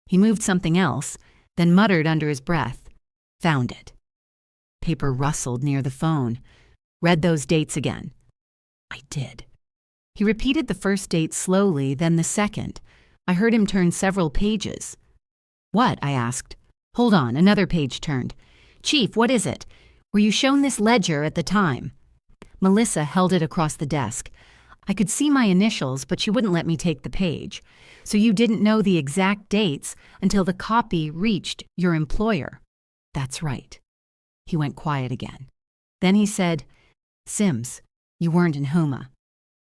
He moved something else, then muttered under his breath, "Found it." Paper rustled near the phone. "Read those dates again." I did. He repeated the first date slowly, then the second. I heard him turn several pages. "What?" I asked. "Hold on, another page turned." "Chief, what is it? Were you shown this ledger at the time?" Melissa held it across the desk. I could see my initials, but she wouldn't let me take the page. "So you didn't know the exact dates until the copy reached your employer." "That's right." He went quiet again. Then he said, "Sims, you weren't in Houma."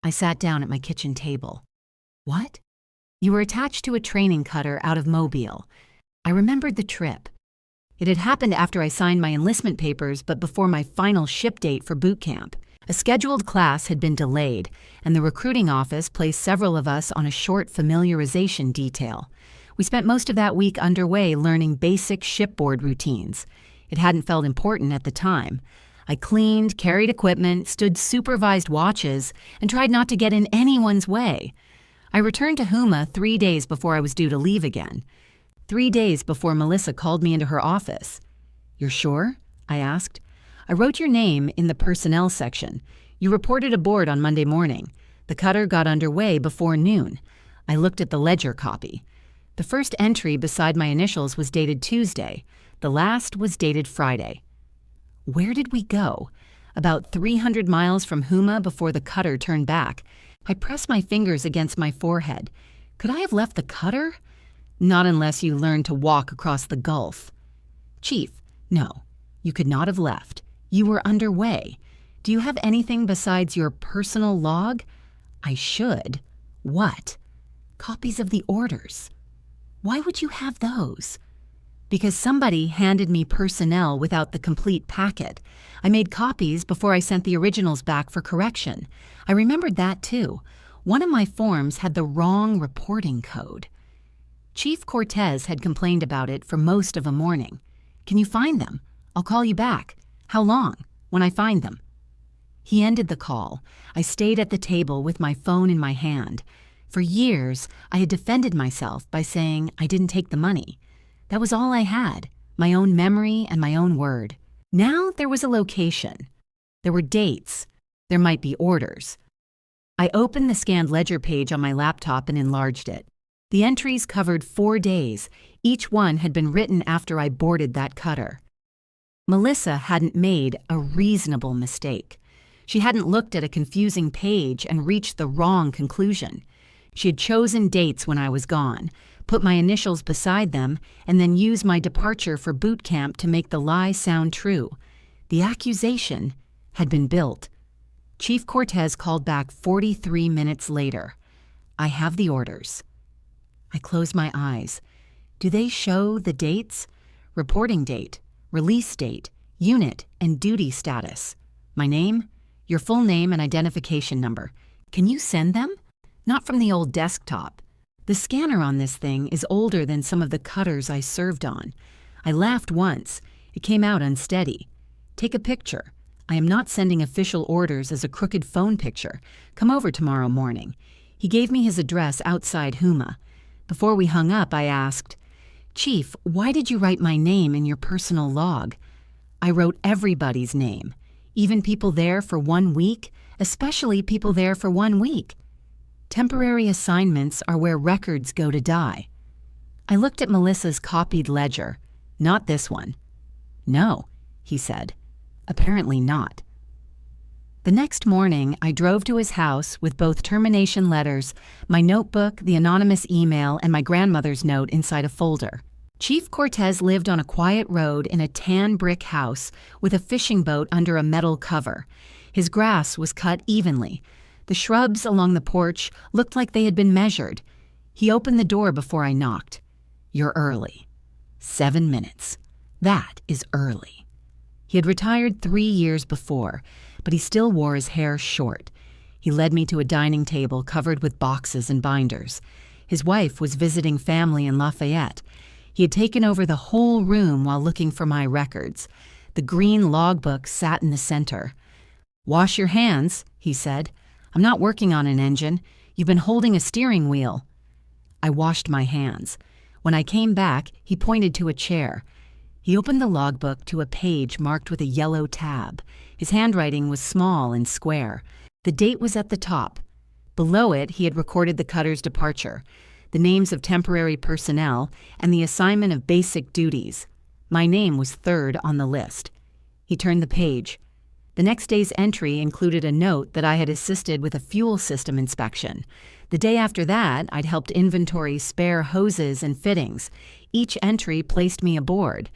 I sat down at my kitchen table. "What?" "You were attached to a training cutter out of Mobile." I remembered the trip. It had happened after I signed my enlistment papers, but before my final ship date for boot camp. A scheduled class had been delayed, and the recruiting office placed several of us on a short familiarization detail. We spent most of that week underway learning basic shipboard routines. It hadn't felt important at the time. I cleaned, carried equipment, stood supervised watches, and tried not to get in anyone's way. I returned to Houma 3 days before I was due to leave again. 3 days before Melissa called me into her office. "You're sure?" I asked. "I wrote your name in the personnel section. You reported aboard on Monday morning. The cutter got underway before noon." I looked at the ledger copy. The first entry beside my initials was dated Tuesday. The last was dated Friday. Where did we go? About 300 miles from Houma before the cutter turned back. I pressed my fingers against my forehead. Could I have left the cutter? Not unless you learned to walk across the Gulf. "Chief, no, you could not have left. You were underway. Do you have anything besides your personal log?" "I should." "What?" "Copies of the orders." "Why would you have those?" "Because somebody handed me personnel without the complete packet. I made copies before I sent the originals back for correction. I remembered that too. One of my forms had the wrong reporting code." Chief Cortez had complained about it for most of a morning. "Can you find them? I'll call you back." "How long?" "When I find them." He ended the call. I stayed at the table with my phone in my hand. For years, I had defended myself by saying I didn't take the money. That was all I had, my own memory and my own word. Now there was a location. There were dates. There might be orders. I opened the scanned ledger page on my laptop and enlarged it. The entries covered 4 days. Each one had been written after I boarded that cutter. Melissa hadn't made a reasonable mistake. She hadn't looked at a confusing page and reached the wrong conclusion. She had chosen dates when I was gone, put my initials beside them, and then used my departure for boot camp to make the lie sound true. The accusation had been built. Chief Cortez called back 43 minutes later. "I have the orders." I closed my eyes. Do they show the dates? Reporting date, release date, unit, and duty status. My name? Your full name and identification number. Can you send them? Not from the old desktop. The scanner on this thing is older than some of the cutters I served on. I laughed once. It came out unsteady. Take a picture. I am not sending official orders as a crooked phone picture. Come over tomorrow morning. He gave me his address outside Houma. Before we hung up, I asked, "Chief, why did you write my name in your personal log?" "I wrote everybody's name, even people there for 1 week, especially people there for 1 week. Temporary assignments are where records go to die." I looked at Melissa's copied ledger. "Not this one." "No," he said. "Apparently not." The next morning, I drove to his house with both termination letters, my notebook, the anonymous email, and my grandmother's note inside a folder. Chief Cortez lived on a quiet road in a tan brick house with a fishing boat under a metal cover. His grass was cut evenly. The shrubs along the porch looked like they had been measured. He opened the door before I knocked. "You're early." 7 minutes. That is early. He had retired 3 years before, but he still wore his hair short. He led me to a dining table covered with boxes and binders. His wife was visiting family in Lafayette. He had taken over the whole room while looking for my records. The green logbook sat in the center. "Wash your hands," he said. "I'm not working on an engine. You've been holding a steering wheel." I washed my hands. When I came back, he pointed to a chair. He opened the logbook to a page marked with a yellow tab. His handwriting was small and square. The date was at the top. Below it, he had recorded the cutter's departure, the names of temporary personnel, and the assignment of basic duties. My name was third on the list. He turned the page. The next day's entry included a note that I had assisted with a fuel system inspection. The day after that, I'd helped inventory spare hoses and fittings. Each entry placed me aboard.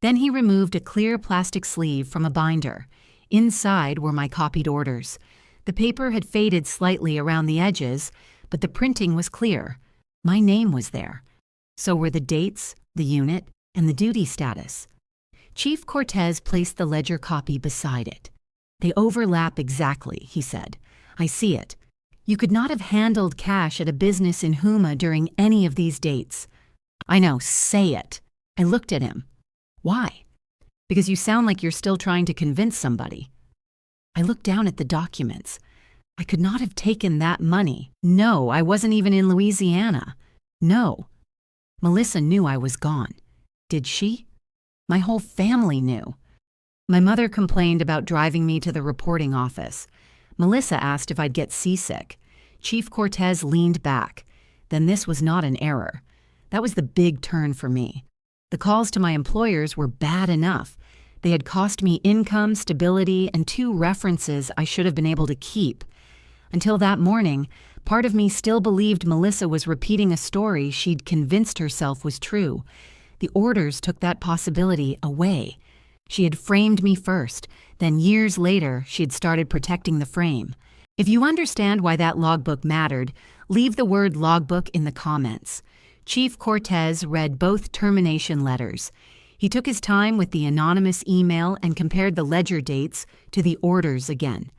Then he removed a clear plastic sleeve from a binder. Inside were my copied orders. The paper had faded slightly around the edges, but the printing was clear. My name was there. So were the dates, the unit, and the duty status. Chief Cortez placed the ledger copy beside it. "They overlap exactly," he said. "I see it. You could not have handled cash at a business in Houma during any of these dates." "I know, say it." I looked at him. "Why?" "Because you sound like you're still trying to convince somebody." I looked down at the documents. I could not have taken that money. No, I wasn't even in Louisiana. No. Melissa knew I was gone. Did she? My whole family knew. My mother complained about driving me to the reporting office. Melissa asked if I'd get seasick. Chief Cortez leaned back. Then this was not an error. That was the big turn for me. The calls to my employers were bad enough. They had cost me income, stability, and 2 references I should have been able to keep. Until that morning, part of me still believed Melissa was repeating a story she'd convinced herself was true. The orders took that possibility away. She had framed me first, then years later, she had started protecting the frame. If you understand why that logbook mattered, leave the word logbook in the comments. Chief Cortez read both termination letters. He took his time with the anonymous email and compared the ledger dates to the orders again.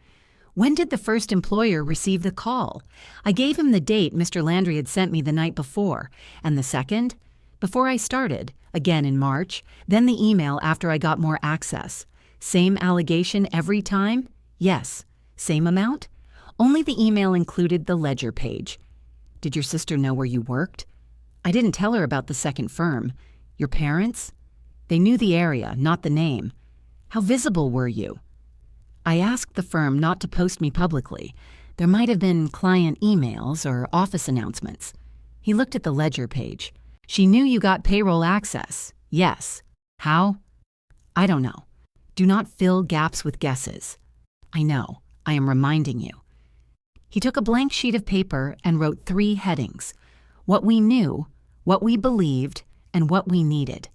When did the first employer receive the call? I gave him the date Mr. Landry had sent me the night before. And the second? Before I started, again in March, then the email after I got more access. Same allegation every time? Yes. Same amount? Only the email included the ledger page. Did your sister know where you worked? I didn't tell her about the second firm. Your parents? They knew the area, not the name. How visible were you? I asked the firm not to post me publicly. There might have been client emails or office announcements. He looked at the ledger page. She knew you got payroll access. Yes. How? I don't know. Do not fill gaps with guesses. I know. I am reminding you. He took a blank sheet of paper and wrote 3 headings. What we knew, what we believed, and what we needed.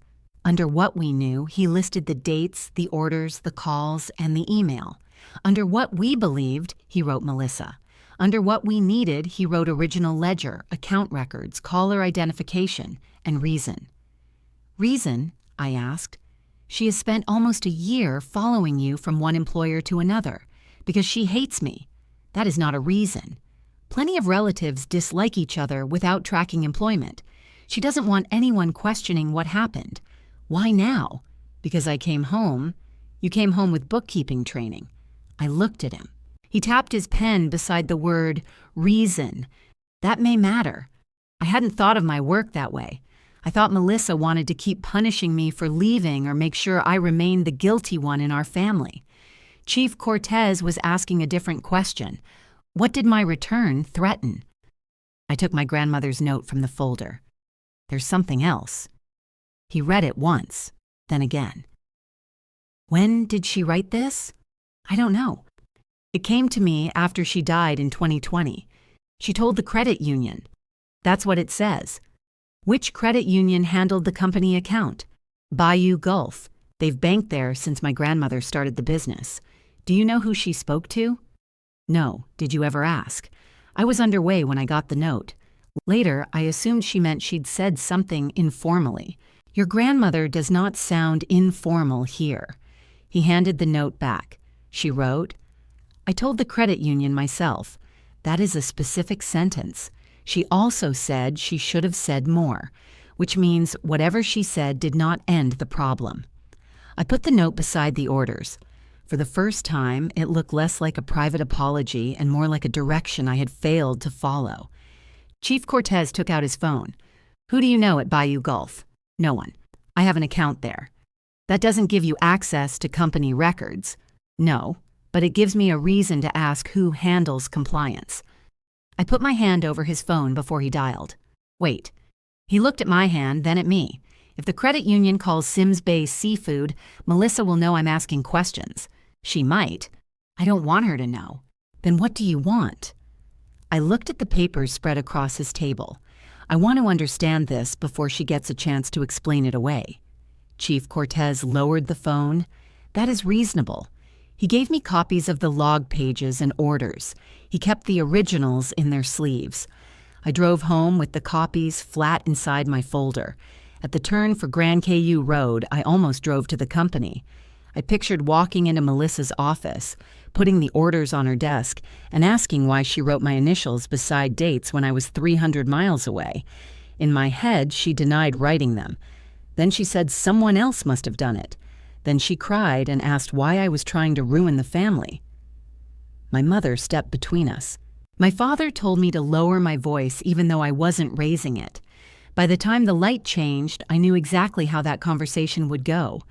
Under what we knew, he listed the dates, the orders, the calls, and the email. Under what we believed, he wrote Melissa. Under what we needed, he wrote original ledger, account records, caller identification, and reason. Reason? I asked. She has spent almost a year following you from one employer to another, because she hates me. That is not a reason. Plenty of relatives dislike each other without tracking employment. She doesn't want anyone questioning what happened. Why now? Because I came home. You came home with bookkeeping training. I looked at him. He tapped his pen beside the word reason. That may matter. I hadn't thought of my work that way. I thought Melissa wanted to keep punishing me for leaving or make sure I remained the guilty one in our family. Chief Cortez was asking a different question. What did my return threaten? I took my grandmother's note from the folder. There's something else. He read it once, then again. When did she write this? I don't know. It came to me after she died in 2020. She told the credit union. That's what it says. Which credit union handled the company account? Bayou Gulf. They've banked there since my grandmother started the business. Do you know who she spoke to? No. Did you ever ask? I was underway when I got the note. Later, I assumed she meant she'd said something informally. Your grandmother does not sound informal here. He handed the note back. She wrote, "I told the credit union myself. That is a specific sentence. She also said she should have said more, which means whatever she said did not end the problem." I put the note beside the orders. For the first time, it looked less like a private apology and more like a direction I had failed to follow. Chief Cortez took out his phone. "Who do you know at Bayou Gulf?" "No one. I have an account there." "That doesn't give you access to company records." "No, but it gives me a reason to ask who handles compliance." I put my hand over his phone before he dialed. "Wait." He looked at my hand, then at me. "If the credit union calls Sims Bay Seafood, Melissa will know I'm asking questions." "She might." "I don't want her to know." "Then what do you want?" I looked at the papers spread across his table. I want to understand this before she gets a chance to explain it away. Chief Cortez lowered the phone. "That is reasonable." He gave me copies of the log pages and orders. He kept the originals in their sleeves. I drove home with the copies flat inside my folder. At the turn for Grand KU Road, I almost drove to the company. I pictured walking into Melissa's office, putting the orders on her desk, and asking why she wrote my initials beside dates when I was 300 miles away. In my head, she denied writing them. Then she said someone else must have done it. Then she cried and asked why I was trying to ruin the family. My mother stepped between us. My father told me to lower my voice even though I wasn't raising it. By the time the light changed, I knew exactly how that conversation would go.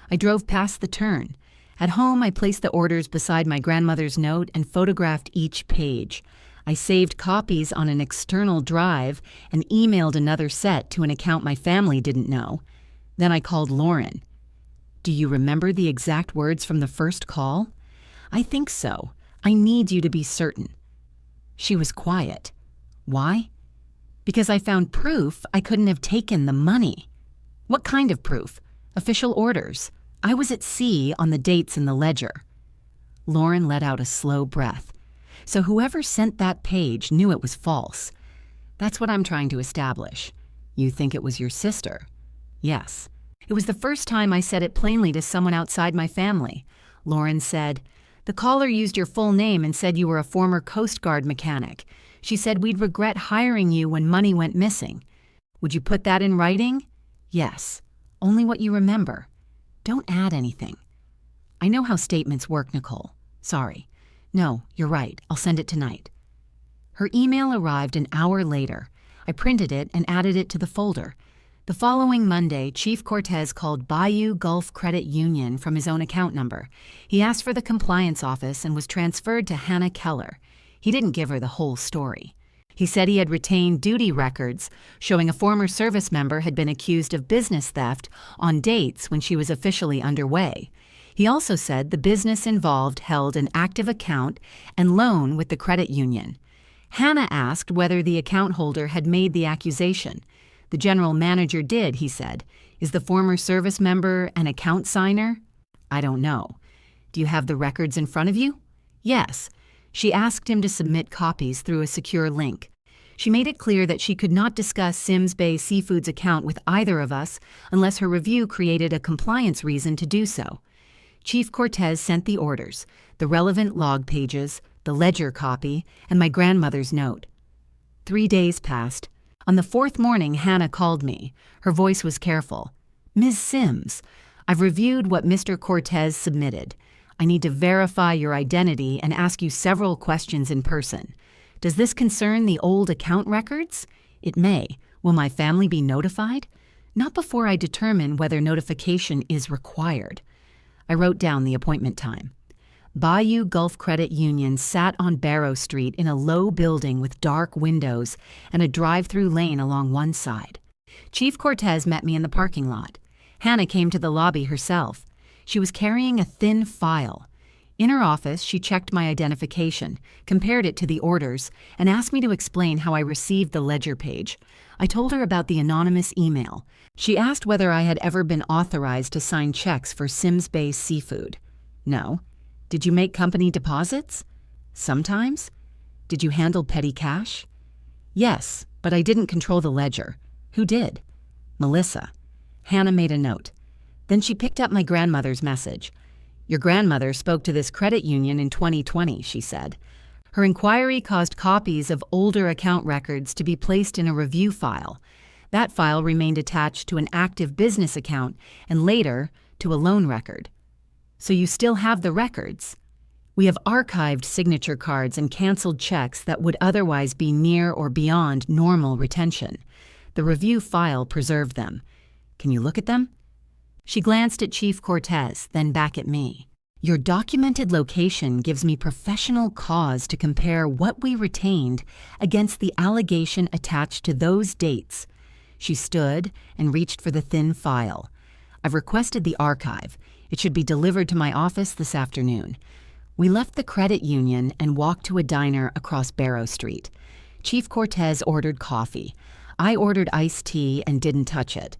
I drove past the turn. At home, I placed the orders beside my grandmother's note and photographed each page. I saved copies on an external drive and emailed another set to an account my family didn't know. Then I called Lauren. "Do you remember the exact words from the first call?" "I think so. I need you to be certain." She was quiet. "Why?" "Because I found proof I couldn't have taken the money." "What kind of proof?" "Official orders. I was at sea on the dates in the ledger." Lauren let out a slow breath. "So whoever sent that page knew it was false." "That's what I'm trying to establish." "You think it was your sister?" "Yes. It was the first time I said it plainly to someone outside my family." Lauren said, "The caller used your full name and said you were a former Coast Guard mechanic. She said we'd regret hiring you when money went missing. Would you put that in writing?" "Yes. Only what you remember. Don't add anything." "I know how statements work, Nicole. Sorry." "No, you're right. I'll send it tonight." Her email arrived an hour later. I printed it and added it to the folder. The following Monday, Chief Cortez called Bayou Gulf Credit Union from his own account number. He asked for the compliance office and was transferred to Hannah Keller. He didn't give her the whole story. He said he had retained duty records showing a former service member had been accused of business theft on dates when she was officially underway. He also said the business involved held an active account and loan with the credit union. Hannah asked whether the account holder had made the accusation. "The general manager did," he said. "Is the former service member an account signer?" "I don't know." "Do you have the records in front of you?" "Yes." She asked him to submit copies through a secure link. She made it clear that she could not discuss Sims Bay Seafood's account with either of us unless her review created a compliance reason to do so. Chief Cortez sent the orders, the relevant log pages, the ledger copy, and my grandmother's note. 3 days passed. On the 4th morning, Hannah called me. Her voice was careful. "Ms. Sims, I've reviewed what Mr. Cortez submitted. I need to verify your identity and ask you several questions in person. Does this concern the old account records? It may. Will my family be notified? Not before I determine whether notification is required." I wrote down the appointment time. Bayou Gulf Credit Union sat on Barrow Street in a low building with dark windows and a drive-through lane along one side. Chief Cortez met me in the parking lot. Hannah came to the lobby herself. She was carrying a thin file. In her office, she checked my identification, compared it to the orders, and asked me to explain how I received the ledger page. I told her about the anonymous email. She asked whether I had ever been authorized to sign checks for Sims Bay Seafood. "No." "Did you make company deposits?" "Sometimes." "Did you handle petty cash?" "Yes, but I didn't control the ledger." "Who did?" "Melissa." Hannah made a note. Then she picked up my grandmother's message. Your grandmother spoke to this credit union in 2020, she said. Her inquiry caused copies of older account records to be placed in a review file. That file remained attached to an active business account and later to a loan record. So you still have the records? We have archived signature cards and canceled checks that would otherwise be near or beyond normal retention. The review file preserved them. Can you look at them? She glanced at Chief Cortez, then back at me. Your documented location gives me professional cause to compare what we retained against the allegation attached to those dates. She stood and reached for the thin file. I've requested the archive. It should be delivered to my office this afternoon. We left the credit union and walked to a diner across Barrow Street. Chief Cortez ordered coffee. I ordered iced tea and didn't touch it.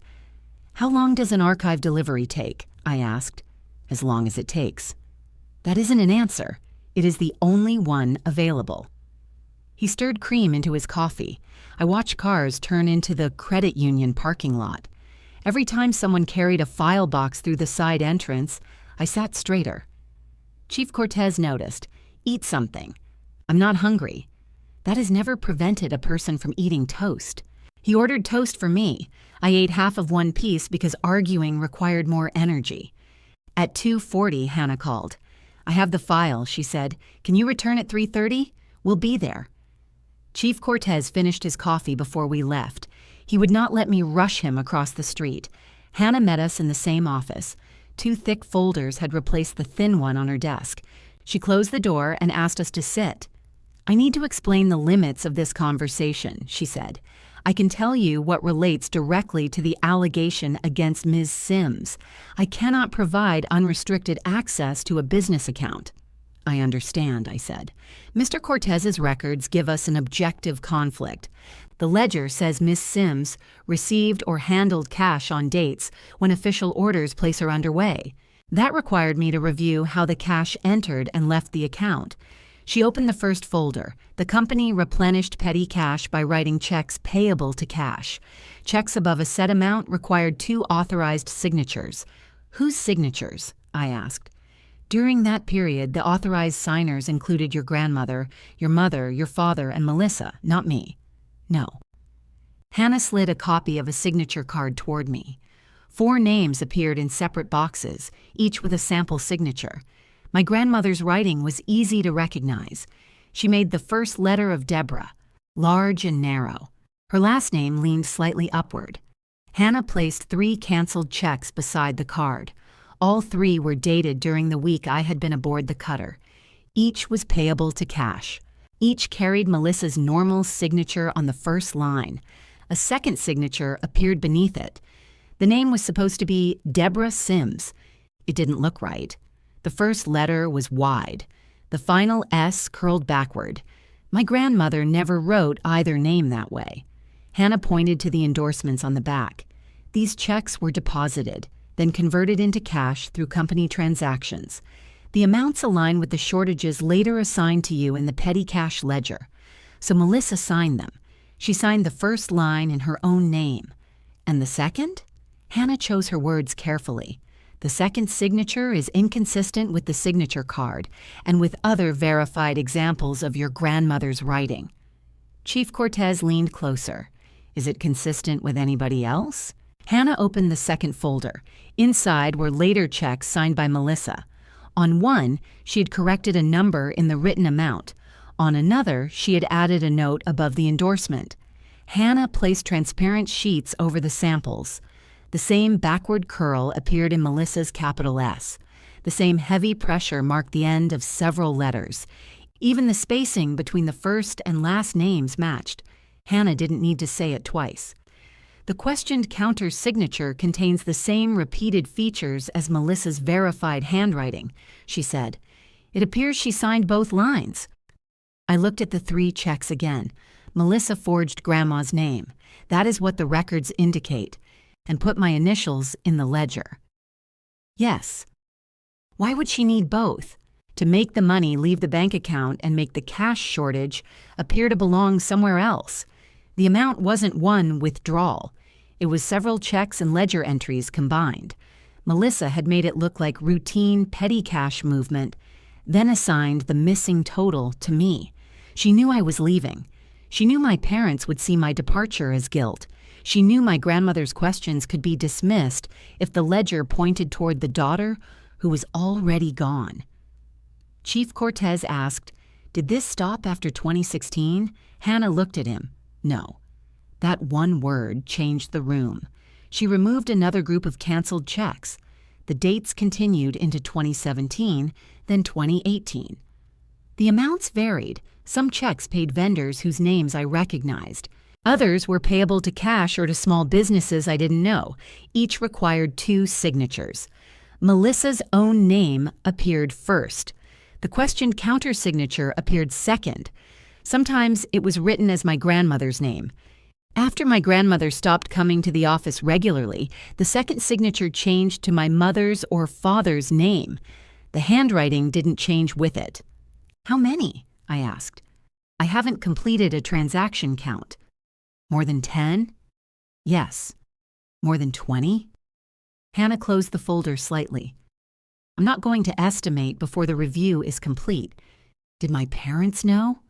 How long does an archive delivery take? I asked. As long as it takes. That isn't an answer. It is the only one available. He stirred cream into his coffee. I watched cars turn into the credit union parking lot. Every time someone carried a file box through the side entrance, I sat straighter. Chief Cortez noticed. Eat something. I'm not hungry. That has never prevented a person from eating toast. He ordered toast for me. I ate half of one piece because arguing required more energy. At 2:40, Hannah called. I have the file, she said. Can you return at 3:30? We'll be there. Chief Cortez finished his coffee before we left. He would not let me rush him across the street. Hannah met us in the same office. 2 thick folders had replaced the thin one on her desk. She closed the door and asked us to sit. I need to explain the limits of this conversation, she said. I can tell you what relates directly to the allegation against Ms. Sims. I cannot provide unrestricted access to a business account. I understand, I said. Mr. Cortez's records give us an objective conflict. The ledger says Ms. Sims received or handled cash on dates when official orders place her underway. That required me to review how the cash entered and left the account. She opened the first folder. The company replenished petty cash by writing checks payable to cash. Checks above a set amount required 2 authorized signatures. Whose signatures? I asked. During that period, the authorized signers included your grandmother, your mother, your father, and Melissa, not me. No. Hannah slid a copy of a signature card toward me. 4 names appeared in separate boxes, each with a sample signature. My grandmother's writing was easy to recognize. She made the first letter of Deborah, large and narrow. Her last name leaned slightly upward. Hannah placed 3 canceled checks beside the card. All 3 were dated during the week I had been aboard the cutter. Each was payable to cash. Each carried Melissa's normal signature on the first line. A second signature appeared beneath it. The name was supposed to be Deborah Sims. It didn't look right. The first letter was wide. The final S curled backward. My grandmother never wrote either name that way. Hannah pointed to the endorsements on the back. These checks were deposited, then converted into cash through company transactions. The amounts align with the shortages later assigned to you in the petty cash ledger. So Melissa signed them. She signed the first line in her own name. And the second? Hannah chose her words carefully. The second signature is inconsistent with the signature card and with other verified examples of your grandmother's writing. Chief Cortez leaned closer. Is it consistent with anybody else? Hannah opened the second folder. Inside were later checks signed by Melissa. On one, she had corrected a number in the written amount. On another, she had added a note above the endorsement. Hannah placed transparent sheets over the samples. The same backward curl appeared in Melissa's capital S. The same heavy pressure marked the end of several letters. Even the spacing between the first and last names matched. Hannah didn't need to say it twice. The questioned counter's signature contains the same repeated features as Melissa's verified handwriting, she said. It appears she signed both lines. I looked at the 3 checks again. Melissa forged Grandma's name. That is what the records indicate, and put my initials in the ledger. Yes. Why would she need both? To make the money leave the bank account and make the cash shortage appear to belong somewhere else. The amount wasn't one withdrawal. It was several checks and ledger entries combined. Melissa had made it look like routine petty cash movement, then assigned the missing total to me. She knew I was leaving. She knew my parents would see my departure as guilt. She knew my grandmother's questions could be dismissed if the ledger pointed toward the daughter who was already gone. Chief Cortez asked, "Did this stop after 2016? Hannah looked at him. No. That one word changed the room. She removed another group of canceled checks. The dates continued into 2017, then 2018. The amounts varied. Some checks paid vendors whose names I recognized. Others were payable to cash or to small businesses I didn't know. Each required 2 signatures. Melissa's own name appeared first. The questioned countersignature appeared second. Sometimes it was written as my grandmother's name. After my grandmother stopped coming to the office regularly, the second signature changed to my mother's or father's name. The handwriting didn't change with it. "How many?" I asked. "I haven't completed a transaction count." "More than 10? "Yes." "More than 20? Hannah closed the folder slightly. "I'm not going to estimate before the review is complete." "Did my parents know?"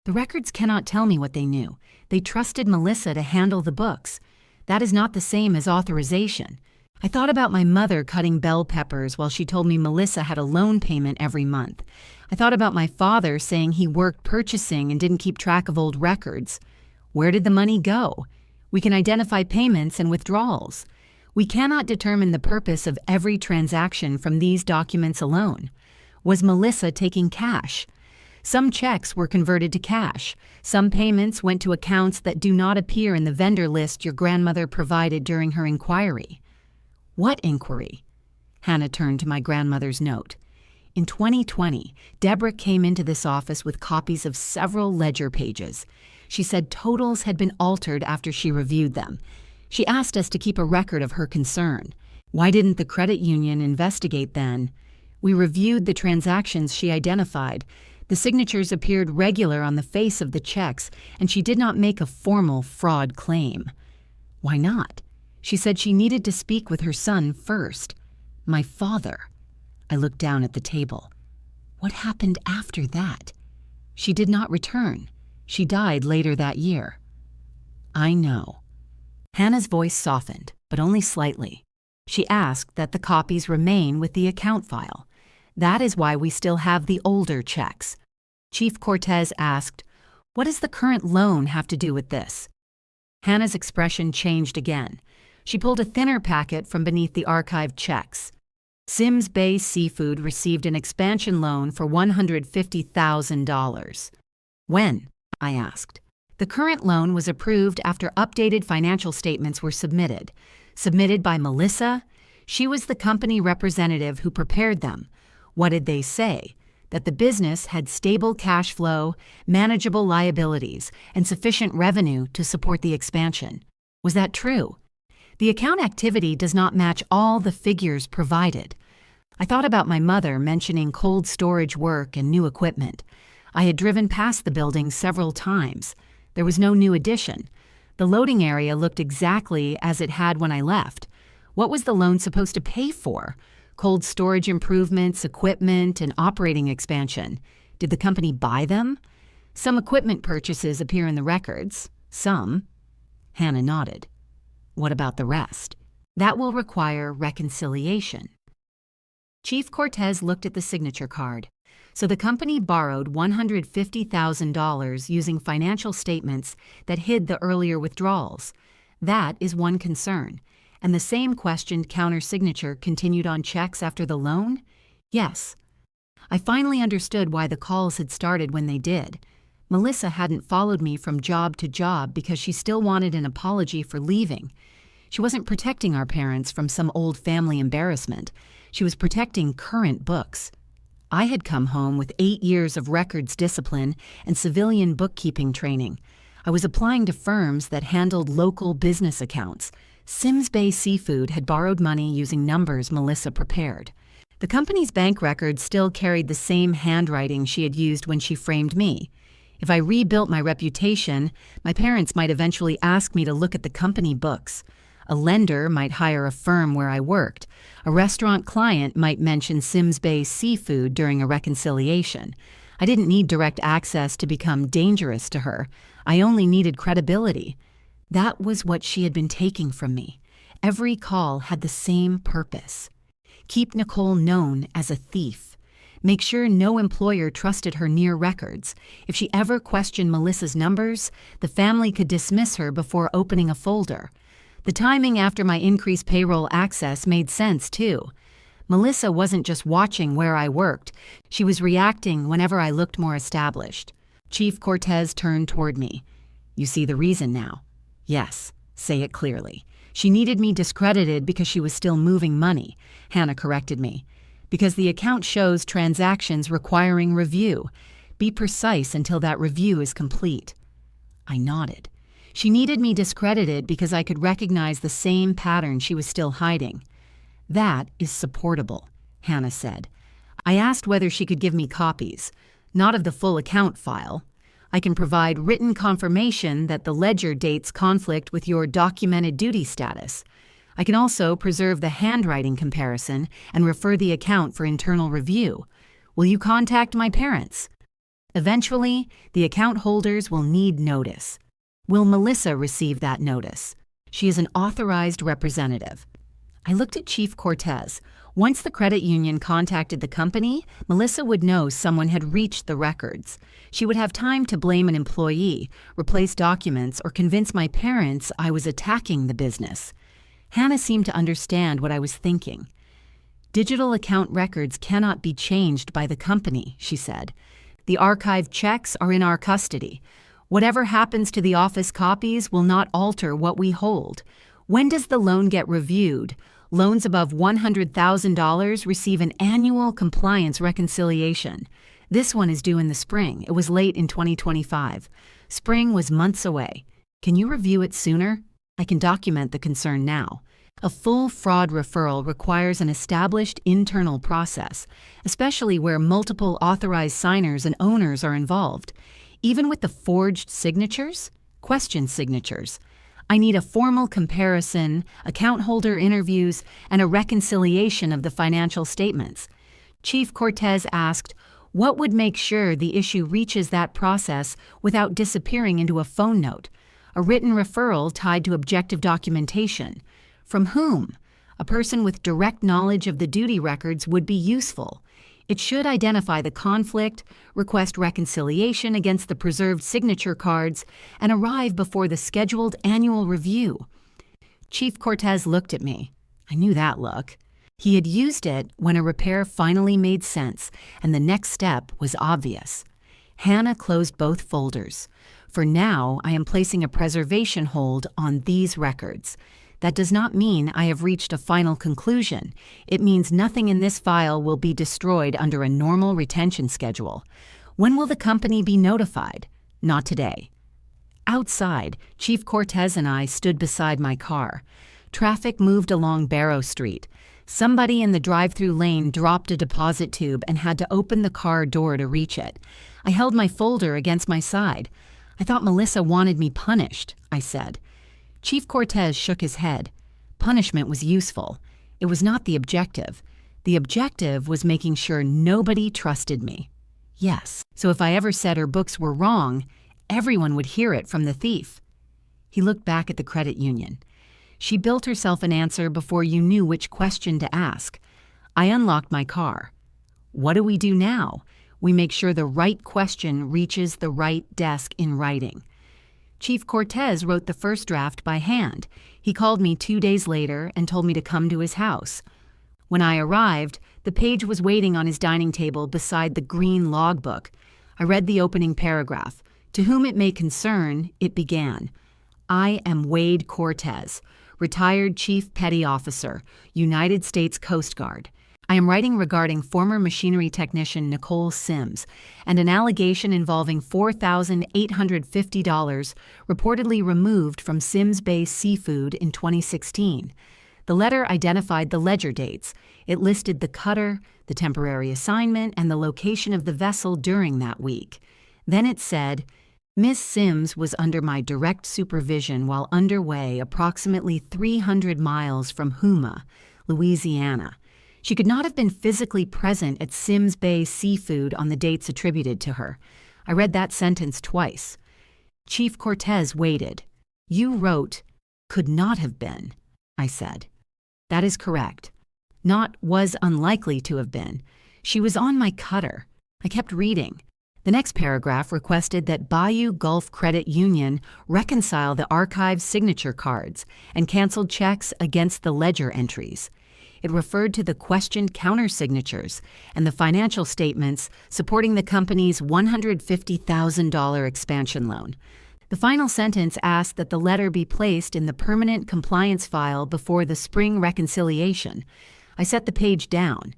"The records cannot tell me what they knew. They trusted Melissa to handle the books. That is not the same as authorization." I thought about my mother cutting bell peppers while she told me Melissa had a loan payment every month. I thought about my father saying he worked purchasing and didn't keep track of old records. Where did the money go? We can identify payments and withdrawals. We cannot determine the purpose of every transaction from these documents alone. Was Melissa taking cash? Some checks were converted to cash. Some payments went to accounts that do not appear in the vendor list your grandmother provided during her inquiry. "What inquiry?" Hannah turned to my grandmother's note. "In 2020, Deborah came into this office with copies of several ledger pages. She said totals had been altered after she reviewed them. She asked us to keep a record of her concern. Why didn't the credit union investigate then? We reviewed the transactions she identified. The signatures appeared regular on the face of the checks, and she did not make a formal fraud claim." "Why not?" "She said she needed to speak with her son first." "My father." I looked down at the table. "What happened after that?" "She did not return. She died later that year." "I know." Hannah's voice softened, but only slightly. She asked that the copies remain with the account file. That is why we still have the older checks. Chief Cortez asked, "What does the current loan have to do with this?" Hannah's expression changed again. She pulled a thinner packet from beneath the archived checks. Sims Bay Seafood received an expansion loan for $150,000. "When?" I asked. "The current loan was approved after updated financial statements were submitted. Submitted by Melissa? She was the company representative who prepared them. What did they say? That the business had stable cash flow, manageable liabilities, and sufficient revenue to support the expansion. Was that true? The account activity does not match all the figures provided." I thought about my mother mentioning cold storage work and new equipment. I had driven past the building several times. There was no new addition. The loading area looked exactly as it had when I left. What was the loan supposed to pay for? Cold storage improvements, equipment, and operating expansion. Did the company buy them? Some equipment purchases appear in the records. Some. Hannah nodded. What about the rest? That will require reconciliation. Chief Cortez looked at the signature card. So the company borrowed $150,000 using financial statements that hid the earlier withdrawals. That is one concern. And the same questioned countersignature continued on checks after the loan? Yes. I finally understood why the calls had started when they did. Melissa hadn't followed me from job to job because she still wanted an apology for leaving. She wasn't protecting our parents from some old family embarrassment. She was protecting current books. I had come home with 8 years of records discipline and civilian bookkeeping training. I was applying to firms that handled local business accounts. Sims Bay Seafood had borrowed money using numbers Melissa prepared. The company's bank records still carried the same handwriting she had used when she framed me. If I rebuilt my reputation, my parents might eventually ask me to look at the company books. A lender might hire a firm where I worked. A restaurant client might mention Sims Bay Seafood during a reconciliation. I didn't need direct access to become dangerous to her. I only needed credibility. That was what she had been taking from me. Every call had the same purpose. Keep Nicole known as a thief. Make sure no employer trusted her near records. If she ever questioned Melissa's numbers, the family could dismiss her before opening a folder. The timing after my increased payroll access made sense, too. Melissa wasn't just watching where I worked. She was reacting whenever I looked more established. Chief Cortez turned toward me. You see the reason now? Yes, say it clearly. She needed me discredited because she was still moving money. Hannah corrected me. Because the account shows transactions requiring review. Be precise until that review is complete. I nodded. She needed me discredited because I could recognize the same pattern she was still hiding. That is supportable, Hannah said. I asked whether she could give me copies, not of the full account file. I can provide written confirmation that the ledger dates conflict with your documented duty status. I can also preserve the handwriting comparison and refer the account for internal review. Will you contact my parents? Eventually, the account holders will need notice. Will Melissa receive that notice? She is an authorized representative. I looked at Chief Cortez. Once the credit union contacted the company, Melissa would know someone had reached the records. She would have time to blame an employee, replace documents, or convince my parents I was attacking the business. Hannah seemed to understand what I was thinking. Digital account records cannot be changed by the company, she said. The archived checks are in our custody. Whatever happens to the office copies will not alter what we hold. When does the loan get reviewed? Loans above $100,000 receive an annual compliance reconciliation. This one is due in the spring. It was late in 2025. Spring was months away. Can you review it sooner? I can document the concern now. A full fraud referral requires an established internal process, especially where multiple authorized signers and owners are involved. Even with the forged signatures? Question signatures. I need a formal comparison, account holder interviews, and a reconciliation of the financial statements. Chief Cortez asked, what would make sure the issue reaches that process without disappearing into a phone note? A written referral tied to objective documentation. From whom? A person with direct knowledge of the duty records would be useful. It should identify the conflict, request reconciliation against the preserved signature cards, and arrive before the scheduled annual review. Chief Cortez looked at me. I knew that look. He had used it when a repair finally made sense, and the next step was obvious. Hannah closed both folders. For now, I am placing a preservation hold on these records. That does not mean I have reached a final conclusion. It means nothing in this file will be destroyed under a normal retention schedule. When will the company be notified? Not today. Outside, Chief Cortez and I stood beside my car. Traffic moved along Barrow Street. Somebody in the drive-through lane dropped a deposit tube and had to open the car door to reach it. I held my folder against my side. I thought Melissa wanted me punished, I said. Chief Cortez shook his head. Punishment was useful. It was not the objective. The objective was making sure nobody trusted me. Yes, so if I ever said her books were wrong, everyone would hear it from the thief. He looked back at the credit union. She built herself an answer before you knew which question to ask. I unlocked my car. What do we do now? We make sure the right question reaches the right desk in writing. Chief Cortez wrote the first draft by hand. He called me 2 days later and told me to come to his house. When I arrived, the page was waiting on his dining table beside the green logbook. I read the opening paragraph. To whom it may concern, it began. I am Wade Cortez, retired Chief Petty Officer, United States Coast Guard. I am writing regarding former machinery technician Nicole Sims and an allegation involving $4,850 reportedly removed from Sims Bay Seafood in 2016. The letter identified the ledger dates. It listed the cutter, the temporary assignment, and the location of the vessel during that week. Then it said, Miss Sims was under my direct supervision while underway approximately 300 miles from Houma, Louisiana. She could not have been physically present at Sims Bay Seafood on the dates attributed to her. I read that sentence twice. Chief Cortez waited. "You wrote, 'could not have been,'" I said. "That is correct. Not was unlikely to have been. She was on my cutter." I kept reading. The next paragraph requested that Bayou Gulf Credit Union reconcile the archived signature cards and canceled checks against the ledger entries. It referred to the questioned countersignatures and the financial statements supporting the company's $150,000 expansion loan. The final sentence asked that the letter be placed in the permanent compliance file before the spring reconciliation. I set the page down.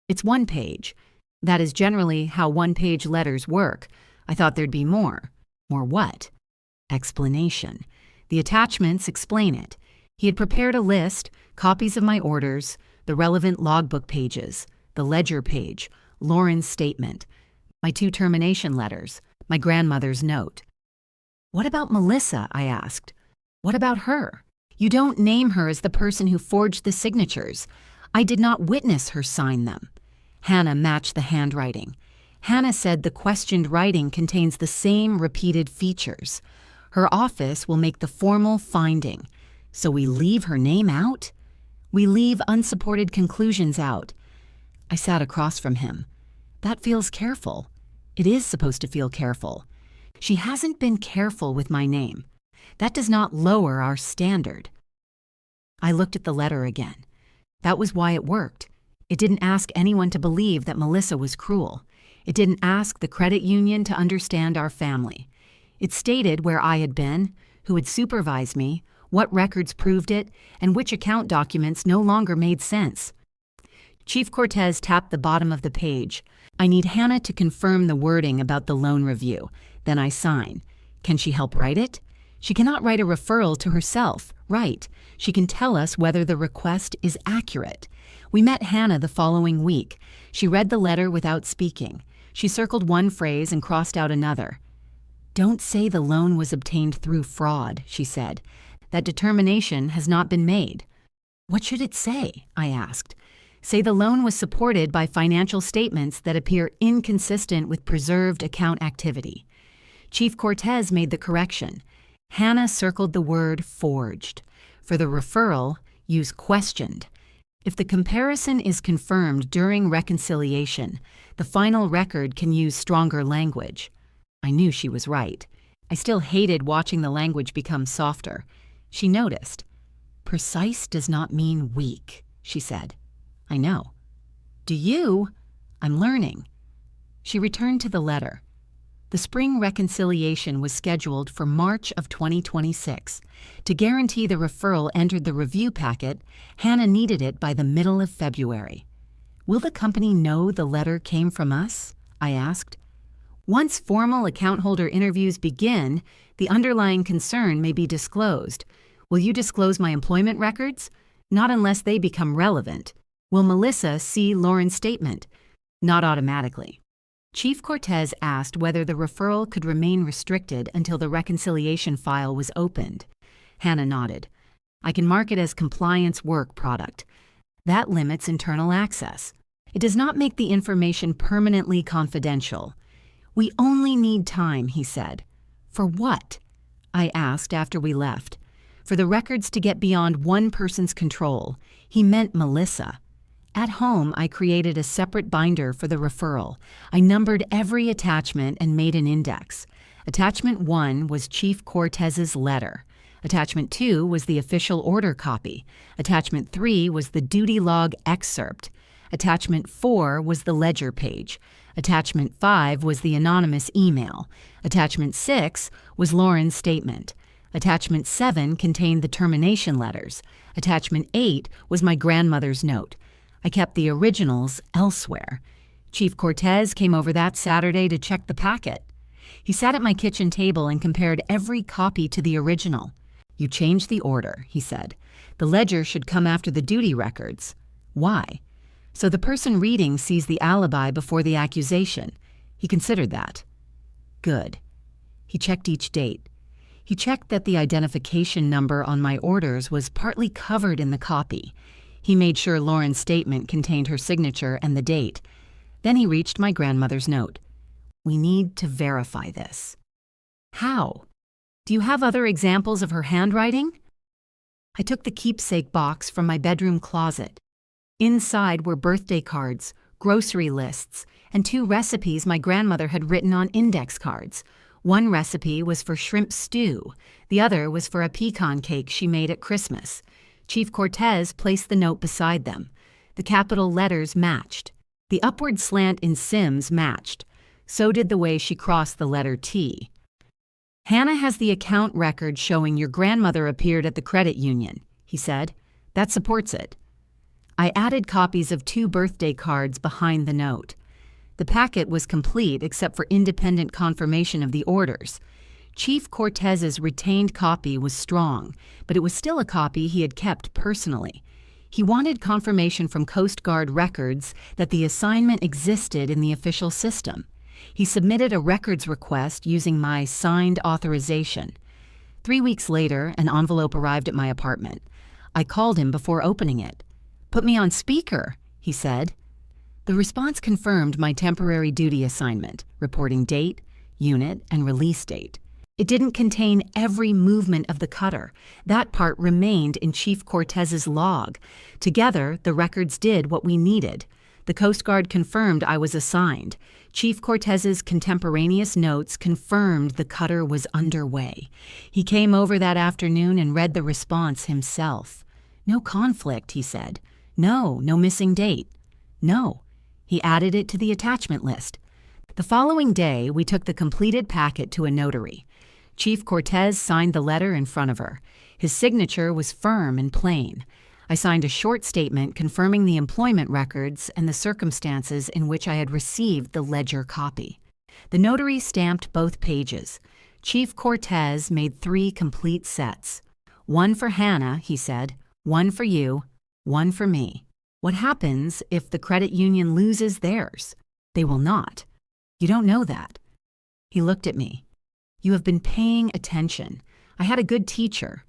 It's one page. That is generally how one-page letters work. I thought there'd be more. More what? Explanation. The attachments explain it. He had prepared a list, copies of my orders, the relevant logbook pages, the ledger page, Lauren's statement, my 2 termination letters, my grandmother's note. "What about Melissa?" I asked. "What about her? You don't name her as the person who forged the signatures. I did not witness her sign them." Hannah matched the handwriting. Hannah said the questioned writing contains the same repeated features. Her office will make the formal finding. So we leave her name out? We leave unsupported conclusions out. I sat across from him. That feels careful. It is supposed to feel careful. She hasn't been careful with my name. That does not lower our standard. I looked at the letter again. That was why it worked. It didn't ask anyone to believe that Melissa was cruel. It didn't ask the credit union to understand our family. It stated where I had been, who had supervised me, what records proved it, and which account documents no longer made sense. Chief Cortez tapped the bottom of the page. "I need Hannah to confirm the wording about the loan review. Then I sign. Can she help write it? She cannot write a referral to herself. Right. She can tell us whether the request is accurate." We met Hannah the following week. She read the letter without speaking. She circled one phrase and crossed out another. "Don't say the loan was obtained through fraud," she said. "That determination has not been made." "What should it say?" I asked. "Say the loan was supported by financial statements that appear inconsistent with preserved account activity." Chief Cortez made the correction. Hannah circled the word forged. For the referral, use questioned. If the comparison is confirmed during reconciliation, the final record can use stronger language. I knew she was right. I still hated watching the language become softer. She noticed. "Precise does not mean weak," she said. "I know." "Do you?" "I'm learning." She returned to the letter. The spring reconciliation was scheduled for March of 2026. To guarantee the referral entered the review packet, Hannah needed it by the middle of February. "Will the company know the letter came from us?" I asked. "Once formal account holder interviews begin, the underlying concern may be disclosed. Will you disclose my employment records? Not unless they become relevant. Will Melissa see Lauren's statement? Not automatically." Chief Cortez asked whether the referral could remain restricted until the reconciliation file was opened. Hannah nodded. "I can mark it as compliance work product. That limits internal access. It does not make the information permanently confidential." "We only need time," he said. "For what?" I asked after we left. "For the records to get beyond one person's control." He meant Melissa. At home, I created a separate binder for the referral. I numbered every attachment and made an index. Attachment 1 was Chief Cortez's letter. Attachment 2 was the official order copy. Attachment 3 was the duty log excerpt. Attachment 4 was the ledger page. Attachment 5 was the anonymous email. Attachment 6 was Lauren's statement. Attachment 7 contained the termination letters. Attachment 8 was my grandmother's note. I kept the originals elsewhere. Chief Cortez came over that Saturday to check the packet. He sat at my kitchen table and compared every copy to the original. "You changed the order," he said. "The ledger should come after the duty records." "Why?" "So the person reading sees the alibi before the accusation." He considered that. "Good." He checked each date. He checked that the identification number on my orders was partly covered in the copy. He made sure Lauren's statement contained her signature and the date. Then he reached my grandmother's note. "We need to verify this." "How? Do you have other examples of her handwriting?" I took the keepsake box from my bedroom closet. Inside were birthday cards, grocery lists, and 2 recipes my grandmother had written on index cards. One recipe was for shrimp stew. The other was for a pecan cake she made at Christmas. Chief Cortez placed the note beside them. The capital letters matched. The upward slant in Sims matched. So did the way she crossed the letter T. "Hannah has the account record showing your grandmother appeared at the credit union," he said. "That supports it." I added copies of 2 birthday cards behind the note. The packet was complete except for independent confirmation of the orders. Chief Cortez's retained copy was strong, but it was still a copy he had kept personally. He wanted confirmation from Coast Guard records that the assignment existed in the official system. He submitted a records request using my signed authorization. 3 weeks later, an envelope arrived at my apartment. I called him before opening it. "Put me on speaker," he said. The response confirmed my temporary duty assignment, reporting date, unit, and release date. It didn't contain every movement of the cutter. That part remained in Chief Cortez's log. Together, the records did what we needed. The Coast Guard confirmed I was assigned. Chief Cortez's contemporaneous notes confirmed the cutter was underway. He came over that afternoon and read the response himself. "No conflict," he said. "No missing date. No." He added it to the attachment list. The following day, we took the completed packet to a notary. Chief Cortez signed the letter in front of her. His signature was firm and plain. I signed a short statement confirming the employment records and the circumstances in which I had received the ledger copy. The notary stamped both pages. Chief Cortez made 3 complete sets. "One for Hannah," he said, "one for you, one for me. What happens if the credit union loses theirs? They will not. You don't know that." He looked at me. "You have been paying attention. I had a good teacher."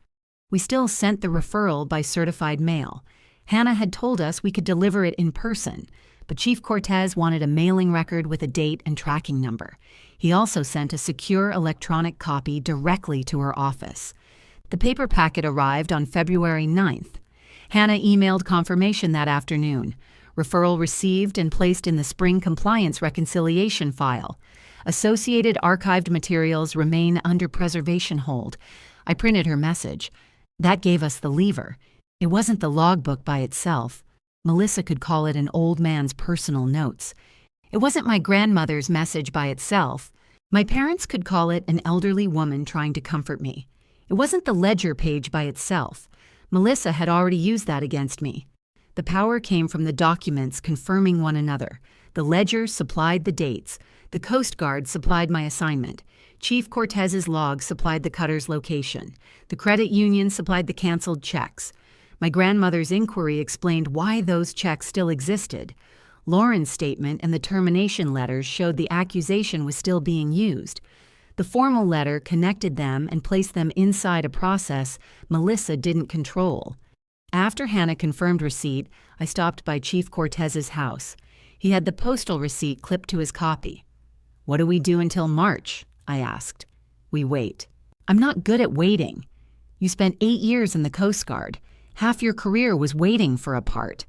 We still sent the referral by certified mail. Hannah had told us we could deliver it in person, but Chief Cortez wanted a mailing record with a date and tracking number. He also sent a secure electronic copy directly to her office. The paper packet arrived on February 9th. Hannah emailed confirmation that afternoon. Referral received and placed in the spring compliance reconciliation file. Associated archived materials remain under preservation hold. I printed her message. That gave us the lever. It wasn't the logbook by itself. Melissa could call it an old man's personal notes. It wasn't my grandmother's message by itself. My parents could call it an elderly woman trying to comfort me. It wasn't the ledger page by itself. Melissa had already used that against me. The power came from the documents confirming one another. The ledger supplied the dates. The Coast Guard supplied my assignment. Chief Cortez's log supplied the cutter's location. The credit union supplied the canceled checks. My grandmother's inquiry explained why those checks still existed. Lauren's statement and the termination letters showed the accusation was still being used. The formal letter connected them and placed them inside a process Melissa didn't control. After Hannah confirmed receipt, I stopped by Chief Cortez's house. He had the postal receipt clipped to his copy. "What do we do until March?" I asked. "We wait." "I'm not good at waiting. You spent 8 years in the Coast Guard. Half your career was waiting for a part.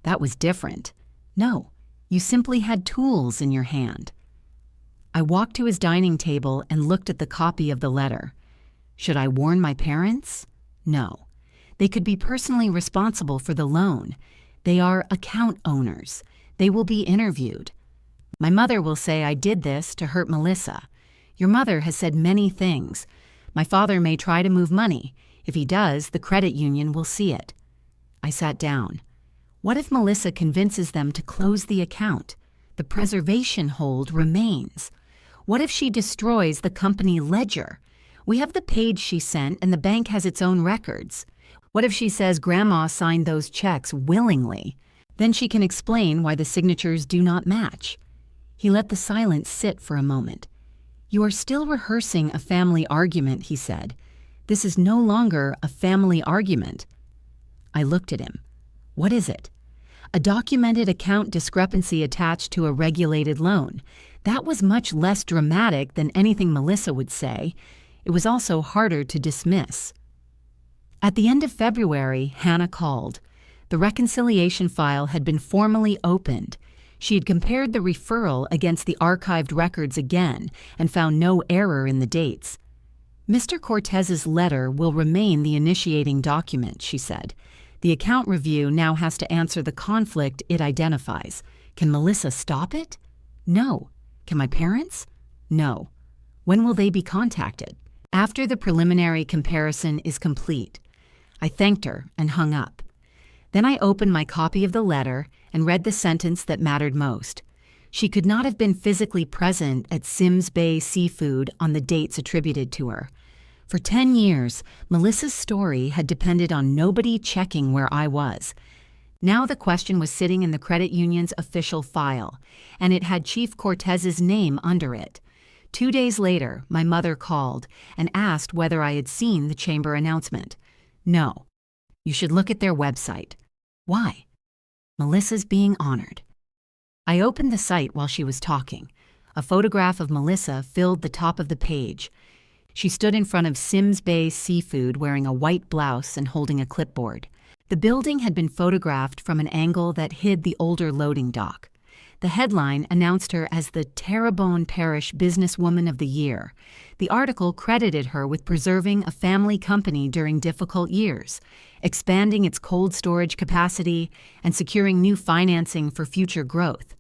That was different. No, you simply had tools in your hand." I walked to his dining table and looked at the copy of the letter. Should I warn my parents? No. They could be personally responsible for the loan. They are account owners. They will be interviewed. My mother will say I did this to hurt Melissa. Your mother has said many things. My father may try to move money. If he does, the credit union will see it. I sat down. What if Melissa convinces them to close the account? The preservation hold remains. What if she destroys the company ledger? We have the page she sent and the bank has its own records. What if she says Grandma signed those checks willingly? Then she can explain why the signatures do not match. He let the silence sit for a moment. "You are still rehearsing a family argument," he said. "This is no longer a family argument." I looked at him. "What is it?" "A documented account discrepancy attached to a regulated loan." That was much less dramatic than anything Melissa would say. It was also harder to dismiss. At the end of February, Hannah called. The reconciliation file had been formally opened. She had compared the referral against the archived records again and found no error in the dates. "Mr. Cortez's letter will remain the initiating document," she said. "The account review now has to answer the conflict it identifies. Can Melissa stop it? No. Can my parents? No. When will they be contacted? After the preliminary comparison is complete." I thanked her and hung up. Then I opened my copy of the letter and read the sentence that mattered most. She could not have been physically present at Sims Bay Seafood on the dates attributed to her. For 10 years, Melissa's story had depended on nobody checking where I was. Now the question was sitting in the credit union's official file, and it had Chief Cortez's name under it. 2 days later, my mother called and asked whether I had seen the chamber announcement. "No. You should look at their website." "Why?" "Melissa's being honored." I opened the site while she was talking. A photograph of Melissa filled the top of the page. She stood in front of Sims Bay Seafood wearing a white blouse and holding a clipboard. The building had been photographed from an angle that hid the older loading dock. The headline announced her as the Terrebonne Parish Businesswoman of the Year. The article credited her with preserving a family company during difficult years, expanding its cold storage capacity, and securing new financing for future growth.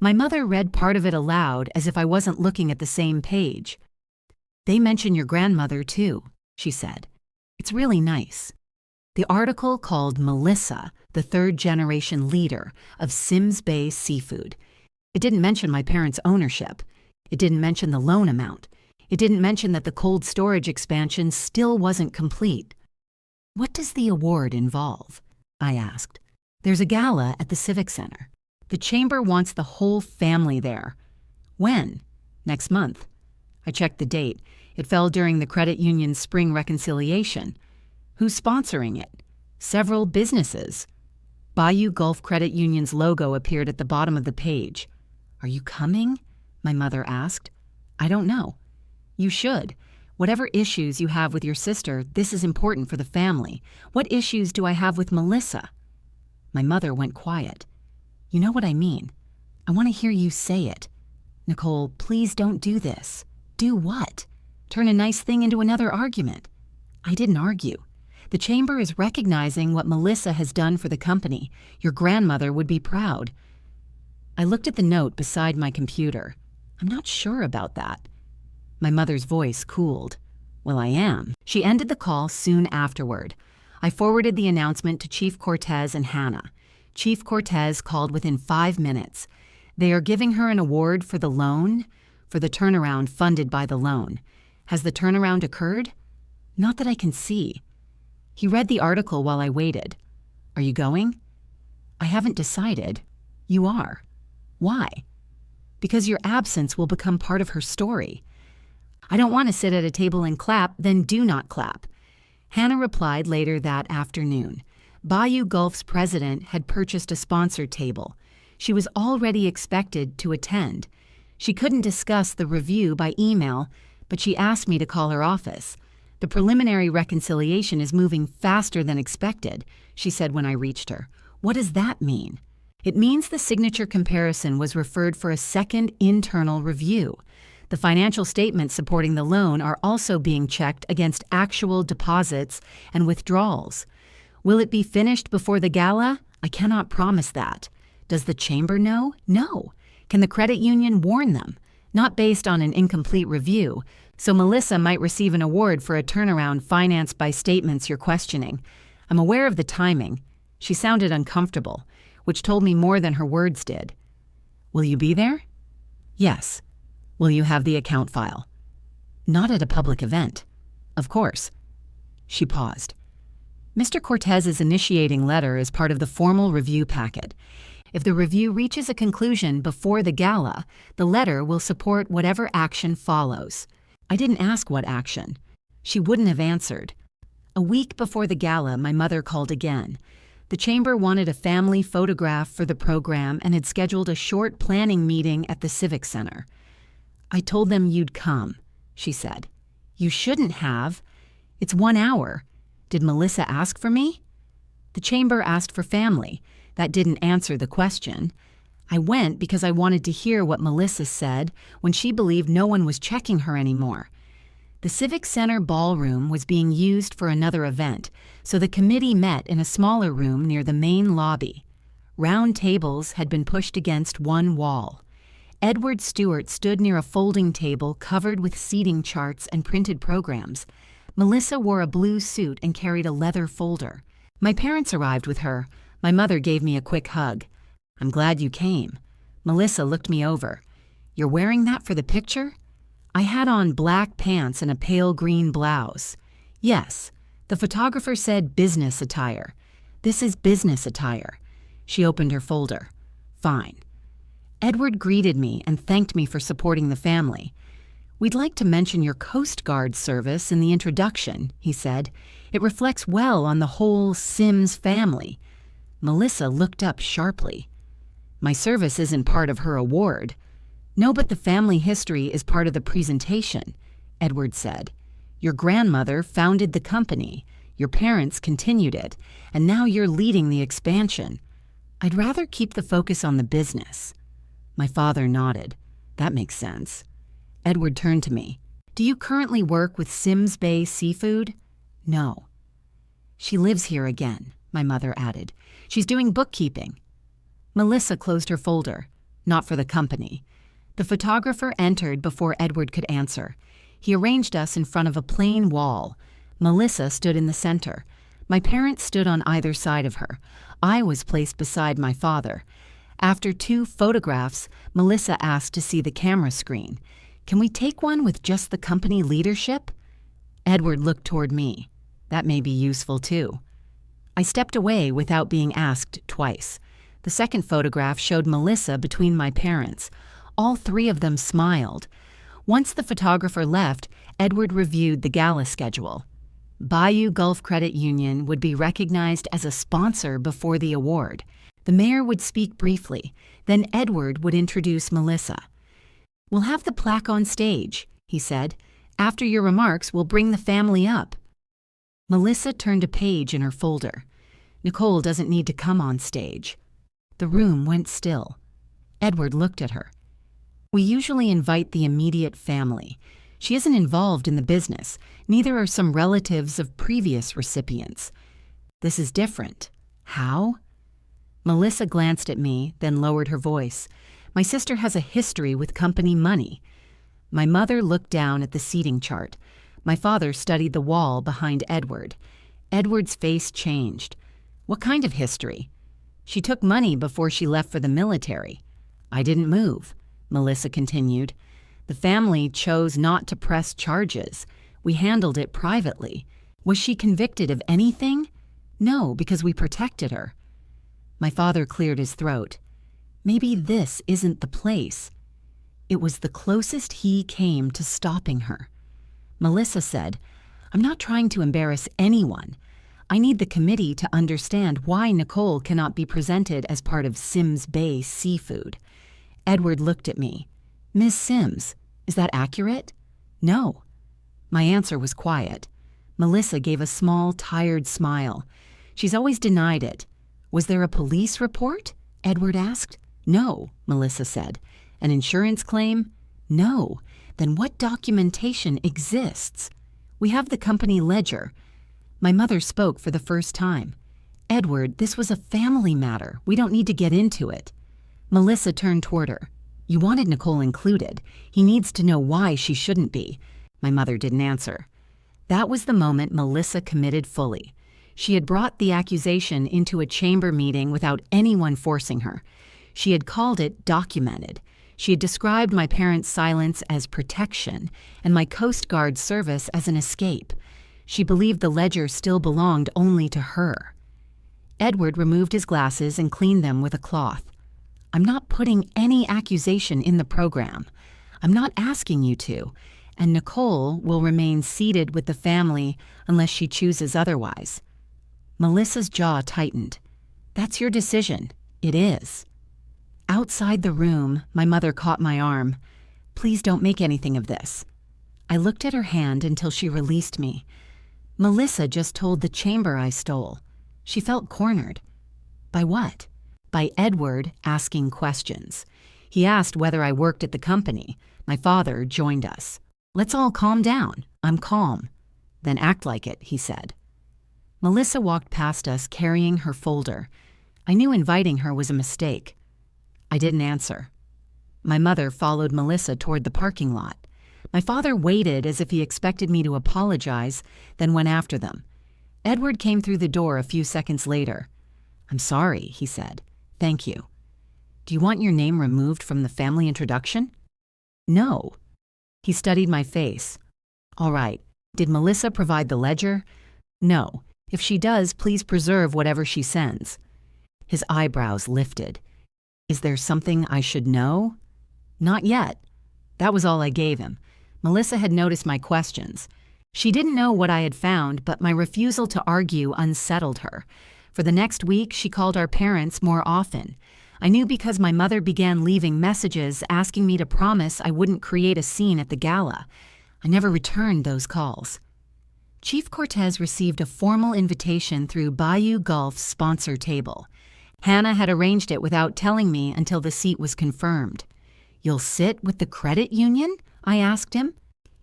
My mother read part of it aloud as if I wasn't looking at the same page. "They mention your grandmother, too," she said. "It's really nice." The article called Melissa the third-generation leader of Sims Bay Seafood. It didn't mention my parents' ownership. It didn't mention the loan amount. It didn't mention that the cold storage expansion still wasn't complete. "What does the award involve?" I asked. "There's a gala at the Civic Center. The chamber wants the whole family there." "When?" "Next month." I checked the date. It fell during the credit union's spring reconciliation. "Who's sponsoring it?" "Several businesses." Bayou Gulf Credit Union's logo appeared at the bottom of the page. "Are you coming?" my mother asked. "I don't know." "You should. Whatever issues you have with your sister, this is important for the family. What issues do I have with Melissa?" My mother went quiet. "You know what I mean. I want to hear you say it. Nicole, please don't do this." "Do what?" "Turn a nice thing into another argument." "I didn't argue. The chamber is recognizing what Melissa has done for the company. Your grandmother would be proud." I looked at the note beside my computer. "I'm not sure about that." My mother's voice cooled. "Well, I am." She ended the call soon afterward. I forwarded the announcement to Chief Cortez and Hannah. Chief Cortez called within 5 minutes. "They are giving her an award for the loan, for the turnaround funded by the loan. Has the turnaround occurred?" "Not that I can see." He read the article while I waited. "Are you going?" "I haven't decided." "You are." "Why?" "Because your absence will become part of her story." "I don't want to sit at a table and clap, then do not clap." Hannah replied later that afternoon. Bayou Gulf's president had purchased a sponsored table. She was already expected to attend. She couldn't discuss the review by email, but she asked me to call her office. "The preliminary reconciliation is moving faster than expected," she said when I reached her. "What does that mean?" "It means the signature comparison was referred for a second internal review. The financial statements supporting the loan are also being checked against actual deposits and withdrawals. Will it be finished before the gala? I cannot promise that. Does the chamber know? No. Can the credit union warn them? Not based on an incomplete review. So Melissa might receive an award for a turnaround financed by statements you're questioning. I'm aware of the timing." She sounded uncomfortable, which told me more than her words did. "Will you be there?" "Yes." "Will you have the account file?" "Not at a public event." "Of course." She paused. "Mr. Cortez's initiating letter is part of the formal review packet. If the review reaches a conclusion before the gala, the letter will support whatever action follows. I didn't ask what action. She wouldn't have answered. A week before the gala, my mother called again. The chamber wanted a family photograph for the program and had scheduled a short planning meeting at the Civic Center. I told them you'd come, she said. You shouldn't have. It's 1 hour. Did Melissa ask for me? The chamber asked for family. That didn't answer the question. I went because I wanted to hear what Melissa said when she believed no one was checking her anymore. The Civic Center ballroom was being used for another event, so the committee met in a smaller room near the main lobby. Round tables had been pushed against one wall. Edward Stewart stood near a folding table covered with seating charts and printed programs. Melissa wore a blue suit and carried a leather folder. My parents arrived with her. My mother gave me a quick hug. I'm glad you came. Melissa looked me over. You're wearing that for the picture? I had on black pants and a pale green blouse. Yes, the photographer said business attire. This is business attire. She opened her folder. Fine. Edward greeted me and thanked me for supporting the family. We'd like to mention your Coast Guard service in the introduction, he said. It reflects well on the whole Sims family. Melissa looked up sharply. My service isn't part of her award. No, but the family history is part of the presentation, Edward said. Your grandmother founded the company, your parents continued it, and now you're leading the expansion. I'd rather keep the focus on the business. My father nodded. That makes sense. Edward turned to me. Do you currently work with Sims Bay Seafood? No. She lives here again, my mother added. She's doing bookkeeping. Melissa closed her folder. Not for the company. The photographer entered before Edward could answer. He arranged us in front of a plain wall. Melissa stood in the center. My parents stood on either side of her. I was placed beside my father. After 2 photographs, Melissa asked to see the camera screen. Can we take one with just the company leadership? Edward looked toward me. That may be useful too. I stepped away without being asked twice. The second photograph showed Melissa between my parents. All 3 of them smiled. Once the photographer left, Edward reviewed the gala schedule. Bayou Gulf Credit Union would be recognized as a sponsor before the award. The mayor would speak briefly, then Edward would introduce Melissa. We'll have the plaque on stage, he said. After your remarks, we'll bring the family up. Melissa turned a page in her folder. Nicole doesn't need to come on stage. The room went still. Edward looked at her. We usually invite the immediate family. She isn't involved in the business. Neither are some relatives of previous recipients. This is different. How? Melissa glanced at me, then lowered her voice. My sister has a history with company money. My mother looked down at the seating chart. My father studied the wall behind Edward. Edward's face changed. What kind of history? She took money before she left for the military. I didn't move, Melissa continued. The family chose not to press charges. We handled it privately. Was she convicted of anything? No, because we protected her. My father cleared his throat. Maybe this isn't the place. It was the closest he came to stopping her. Melissa said, I'm not trying to embarrass anyone. I need the committee to understand why Nicole cannot be presented as part of Sims Bay Seafood. Edward looked at me. Ms. Sims, is that accurate? No. My answer was quiet. Melissa gave a small, tired smile. She's always denied it. Was there a police report? Edward asked. No, Melissa said. An insurance claim? No. Then what documentation exists? We have the company ledger. My mother spoke for the first time. Edward, this was a family matter. We don't need to get into it. Melissa turned toward her. You wanted Nicole included. He needs to know why she shouldn't be. My mother didn't answer. That was the moment Melissa committed fully. She had brought the accusation into a chamber meeting without anyone forcing her. She had called it documented. She had described my parents' silence as protection and my Coast Guard service as an escape. She believed the ledger still belonged only to her. Edward removed his glasses and cleaned them with a cloth. I'm not putting any accusation in the program. I'm not asking you to, and Nicole will remain seated with the family unless she chooses otherwise. Melissa's jaw tightened. That's your decision. It is. Outside the room, my mother caught my arm. Please don't make anything of this. I looked at her hand until she released me. Melissa just told the chamber I stole. She felt cornered. By what? By Edward asking questions. He asked whether I worked at the company. My father joined us. Let's all calm down. I'm calm. Then act like it, he said. Melissa walked past us carrying her folder. I knew inviting her was a mistake. I didn't answer. My mother followed Melissa toward the parking lot. My father waited as if he expected me to apologize, then went after them. Edward came through the door a few seconds later. I'm sorry, he said. Thank you. Do you want your name removed from the family introduction? No. He studied my face. All right. Did Melissa provide the ledger? No. If she does, please preserve whatever she sends. His eyebrows lifted. Is there something I should know? Not yet. That was all I gave him. Melissa had noticed my questions. She didn't know what I had found, but my refusal to argue unsettled her. For the next week, she called our parents more often. I knew because my mother began leaving messages asking me to promise I wouldn't create a scene at the gala. I never returned those calls. Chief Cortez received a formal invitation through Bayou Golf's sponsor table. Hannah had arranged it without telling me until the seat was confirmed. You'll sit with the credit union? I asked him.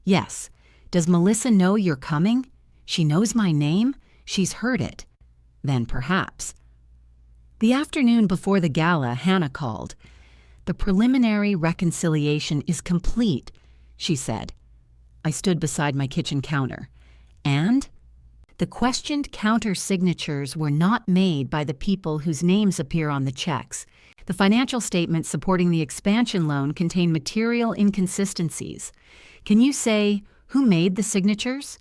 Yes. Does Melissa know you're coming? She knows my name? She's heard it. Then perhaps. The afternoon before the gala, Hannah called. The preliminary reconciliation is complete, she said. I stood beside my kitchen counter. And? The questioned counter signatures were not made by the people whose names appear on the checks. The financial statements supporting the expansion loan contain material inconsistencies. Can you say who made the signatures?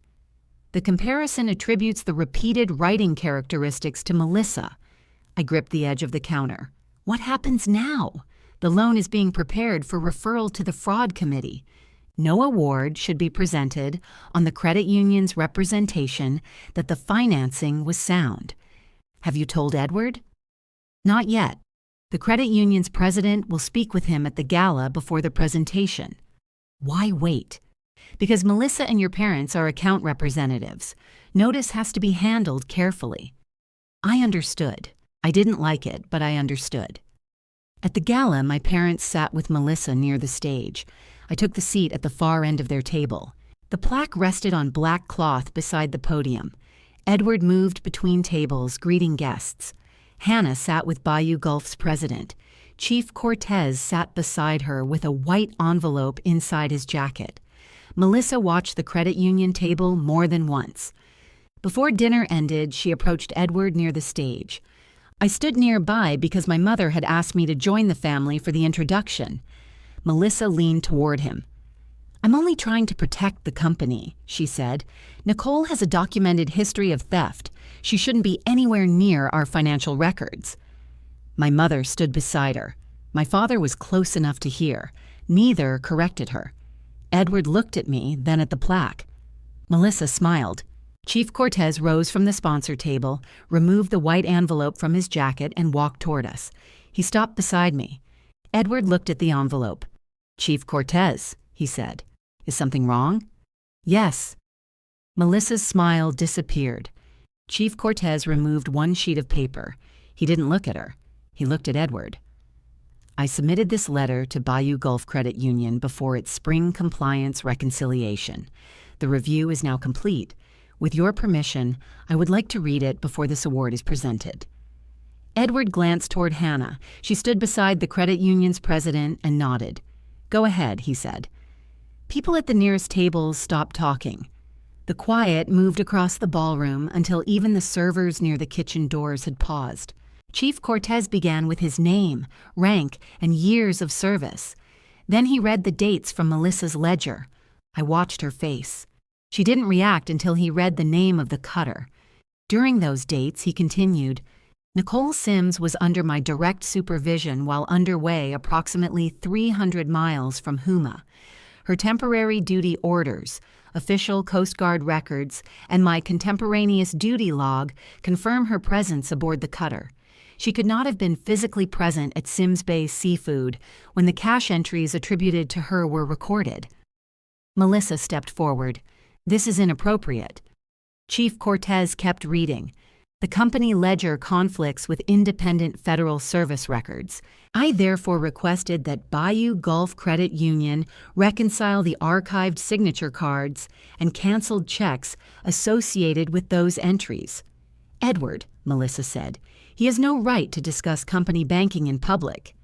The comparison attributes the repeated writing characteristics to Melissa. I gripped the edge of the counter. What happens now? The loan is being prepared for referral to the fraud committee. No award should be presented on the credit union's representation that the financing was sound. Have you told Edward? Not yet. The credit union's president will speak with him at the gala before the presentation. Why wait? Because Melissa and your parents are account representatives. Notice has to be handled carefully. I understood. I didn't like it, but I understood. At the gala, my parents sat with Melissa near the stage. I took the seat at the far end of their table. The plaque rested on black cloth beside the podium. Edward moved between tables, greeting guests. Hannah sat with Bayou Golf's president. Chief Cortez sat beside her with a white envelope inside his jacket. Melissa watched the credit union table more than once. Before dinner ended, she approached Edward near the stage. I stood nearby because my mother had asked me to join the family for the introduction. Melissa leaned toward him. I'm only trying to protect the company, she said. Nicole has a documented history of theft. She shouldn't be anywhere near our financial records. My mother stood beside her. My father was close enough to hear. Neither corrected her. Edward looked at me, then at the plaque. Melissa smiled. Chief Cortez rose from the sponsor table, removed the white envelope from his jacket, and walked toward us. He stopped beside me. Edward looked at the envelope. Chief Cortez, he said. Is something wrong? Yes. Melissa's smile disappeared. Chief Cortez removed one sheet of paper. He didn't look at her. He looked at Edward. I submitted this letter to Bayou Golf Credit Union before its spring compliance reconciliation. The review is now complete. With your permission, I would like to read it before this award is presented. Edward glanced toward Hannah. She stood beside the credit union's president and nodded. Go ahead, he said. People at the nearest tables stopped talking. The quiet moved across the ballroom until even the servers near the kitchen doors had paused. Chief Cortez began with his name, rank, and years of service. Then he read the dates from Melissa's ledger. I watched her face. She didn't react until he read the name of the cutter. During those dates, he continued, Nicole Sims was under my direct supervision while underway approximately 300 miles from Houma. Her temporary duty orders, official Coast Guard records, and my contemporaneous duty log confirm her presence aboard the cutter. She could not have been physically present at Sims Bay Seafood when the cash entries attributed to her were recorded. Melissa stepped forward. "This is inappropriate." Chief Cortez kept reading. "The company ledger conflicts with independent Federal Service records. I therefore requested that Bayou Gulf Credit Union reconcile the archived signature cards and canceled checks associated with those entries." "Edward," Melissa said, "he has no right to discuss company banking in public."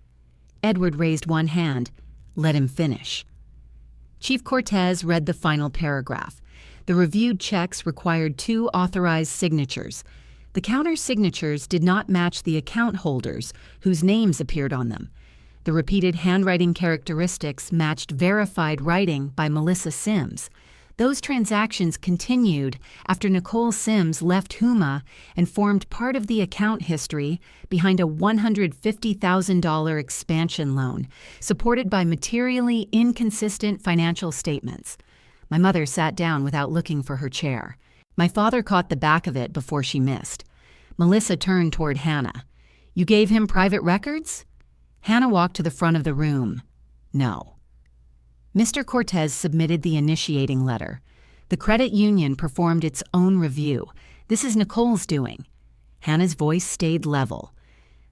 Edward raised one hand. "Let him finish." Chief Cortez read the final paragraph. The reviewed checks required 2 authorized signatures. The counter signatures did not match the account holders, whose names appeared on them. The repeated handwriting characteristics matched verified writing by Melissa Sims. Those transactions continued after Nicole Sims left Houma and formed part of the account history behind a $150,000 expansion loan, supported by materially inconsistent financial statements. My mother sat down without looking for her chair. My father caught the back of it before she missed. Melissa turned toward Hannah. "You gave him private records?" Hannah walked to the front of the room. "No." Mr. Cortez submitted the initiating letter. "The credit union performed its own review. This is Nicole's doing." Hannah's voice stayed level.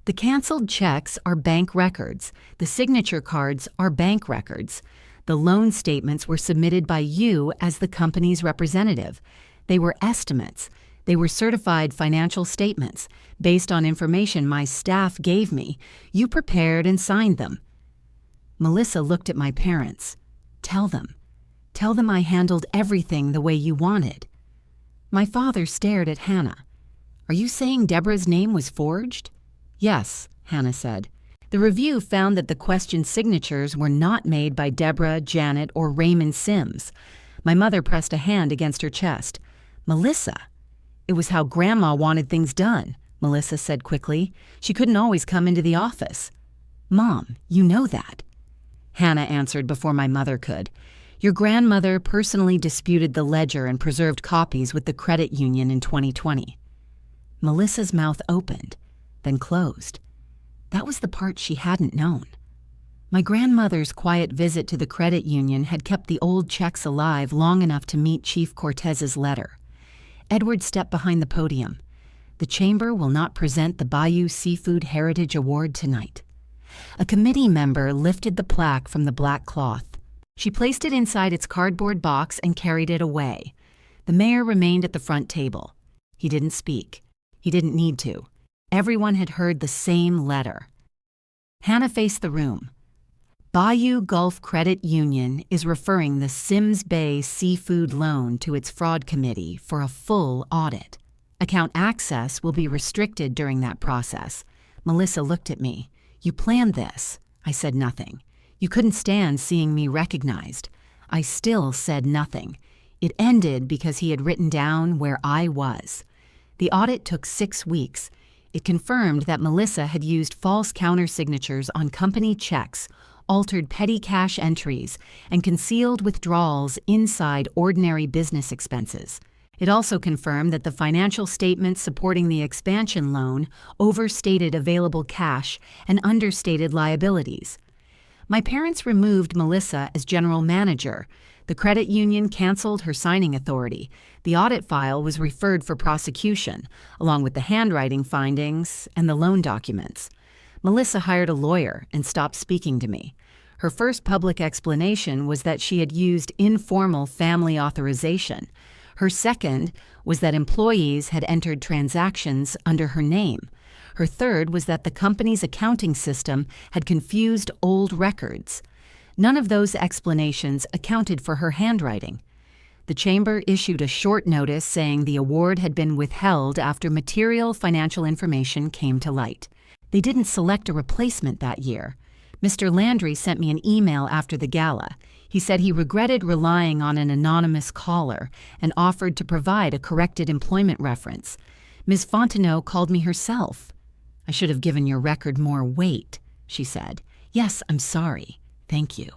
"The canceled checks are bank records. The signature cards are bank records. The loan statements were submitted by you as the company's representative. They were estimates. They were certified financial statements based on information my staff gave me. You prepared and signed them." Melissa looked at my parents. "Tell them. Tell them I handled everything the way you wanted." My father stared at Hannah. "Are you saying Deborah's name was forged?" "Yes," Hannah said. "The review found that the questioned signatures were not made by Deborah, Janet, or Raymond Sims." My mother pressed a hand against her chest. "Melissa." "It was how Grandma wanted things done," Melissa said quickly. "She couldn't always come into the office." "Mom, you know that." Hannah answered before my mother could. "Your grandmother personally disputed the ledger and preserved copies with the credit union in 2020. Melissa's mouth opened, then closed. That was the part she hadn't known. My grandmother's quiet visit to the credit union had kept the old checks alive long enough to meet Chief Cortez's letter. Edward stepped behind the podium. "The chamber will not present the Bayou Seafood Heritage Award tonight." A committee member lifted the plaque from the black cloth. She placed it inside its cardboard box and carried it away. The mayor remained at the front table. He didn't speak. He didn't need to. Everyone had heard the same letter. Hannah faced the room. Bayou Gulf Credit Union is referring the Sims Bay Seafood loan to its fraud committee for a full audit. Account access will be restricted during that process. Melissa looked at me. "You planned this." I said nothing. You couldn't stand seeing me recognized. I still said nothing. It ended because he had written down where I was. The audit took 6 weeks. It confirmed that Melissa had used false countersignatures on company checks, altered petty cash entries, and concealed withdrawals inside ordinary business expenses. It also confirmed that the financial statements supporting the expansion loan overstated available cash and understated liabilities. My parents removed Melissa as general manager. The credit union canceled her signing authority. The audit file was referred for prosecution, along with the handwriting findings and the loan documents. Melissa hired a lawyer and stopped speaking to me. Her first public explanation was that she had used informal family authorization. Her second was that employees had entered transactions under her name. Her third was that the company's accounting system had confused old records. None of those explanations accounted for her handwriting. The chamber issued a short notice saying the award had been withheld after material financial information came to light. They didn't select a replacement that year. Mr. Landry sent me an email after the gala. He said he regretted relying on an anonymous caller and offered to provide a corrected employment reference. Ms. Fontenot called me herself. I should have given your record more weight, she said. Yes, I'm sorry. Thank you.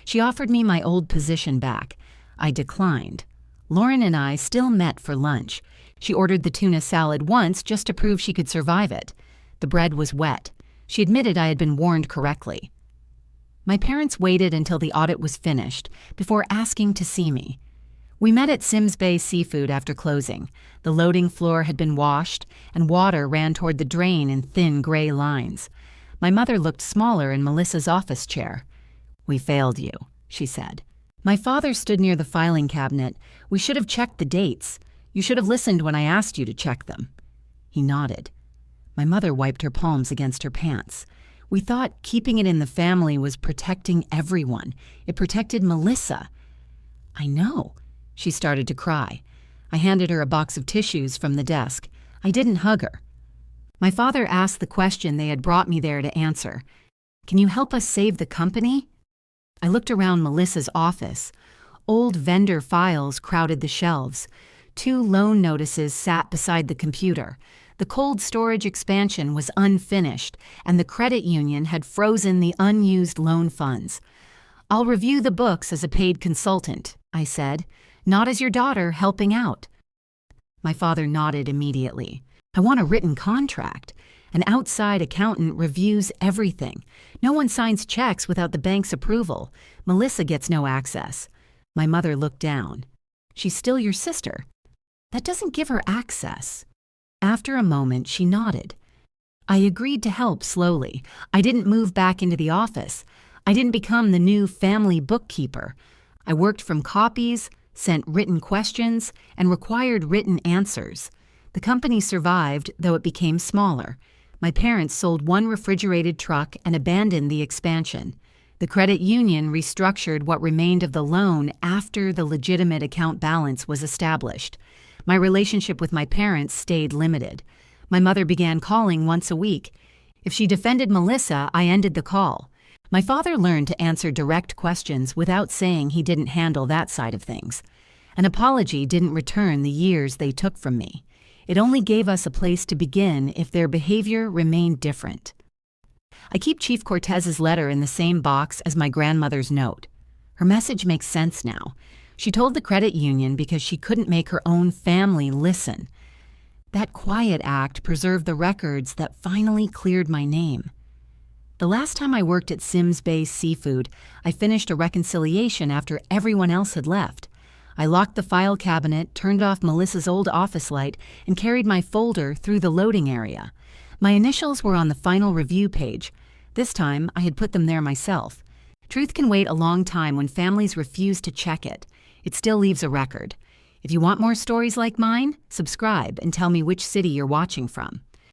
She offered me my old position back. I declined. Lauren and I still met for lunch. She ordered the tuna salad once just to prove she could survive it. The bread was wet. She admitted I had been warned correctly. My parents waited until the audit was finished before asking to see me. We met at Sims Bay Seafood after closing. The loading floor had been washed, and water ran toward the drain in thin gray lines. My mother looked smaller in Melissa's office chair. "We failed you," she said. My father stood near the filing cabinet. "We should have checked the dates. You should have listened when I asked you to check them." He nodded. My mother wiped her palms against her pants. We thought keeping it in the family was protecting everyone. It protected Melissa. "I know." She started to cry. I handed her a box of tissues from the desk. I didn't hug her. My father asked the question they had brought me there to answer. "Can you help us save the company?" I looked around Melissa's office. Old vendor files crowded the shelves. 2 loan notices sat beside the computer. The cold storage expansion was unfinished, and the credit union had frozen the unused loan funds. "I'll review the books as a paid consultant," I said, "not as your daughter helping out." My father nodded immediately. "I want a written contract. An outside accountant reviews everything. No one signs checks without the bank's approval. Melissa gets no access." My mother looked down. "She's still your sister. That doesn't give her access." After a moment, she nodded. I agreed to help slowly. I didn't move back into the office. I didn't become the new family bookkeeper. I worked from copies, sent written questions, and required written answers. The company survived, though it became smaller. My parents sold 1 refrigerated truck and abandoned the expansion. The credit union restructured what remained of the loan after the legitimate account balance was established. My relationship with my parents stayed limited. My mother began calling once a week. If she defended Melissa, I ended the call. My father learned to answer direct questions without saying he didn't handle that side of things. An apology didn't return the years they took from me. It only gave us a place to begin if their behavior remained different. I keep Chief Cortez's letter in the same box as my grandmother's note. Her message makes sense now. She told the credit union because she couldn't make her own family listen. That quiet act preserved the records that finally cleared my name. The last time I worked at Sims Bay Seafood, I finished a reconciliation after everyone else had left. I locked the file cabinet, turned off Melissa's old office light, and carried my folder through the loading area. My initials were on the final review page. This time, I had put them there myself. Truth can wait a long time when families refuse to check it. It still leaves a record. If you want more stories like mine, subscribe and tell me which city you're watching from.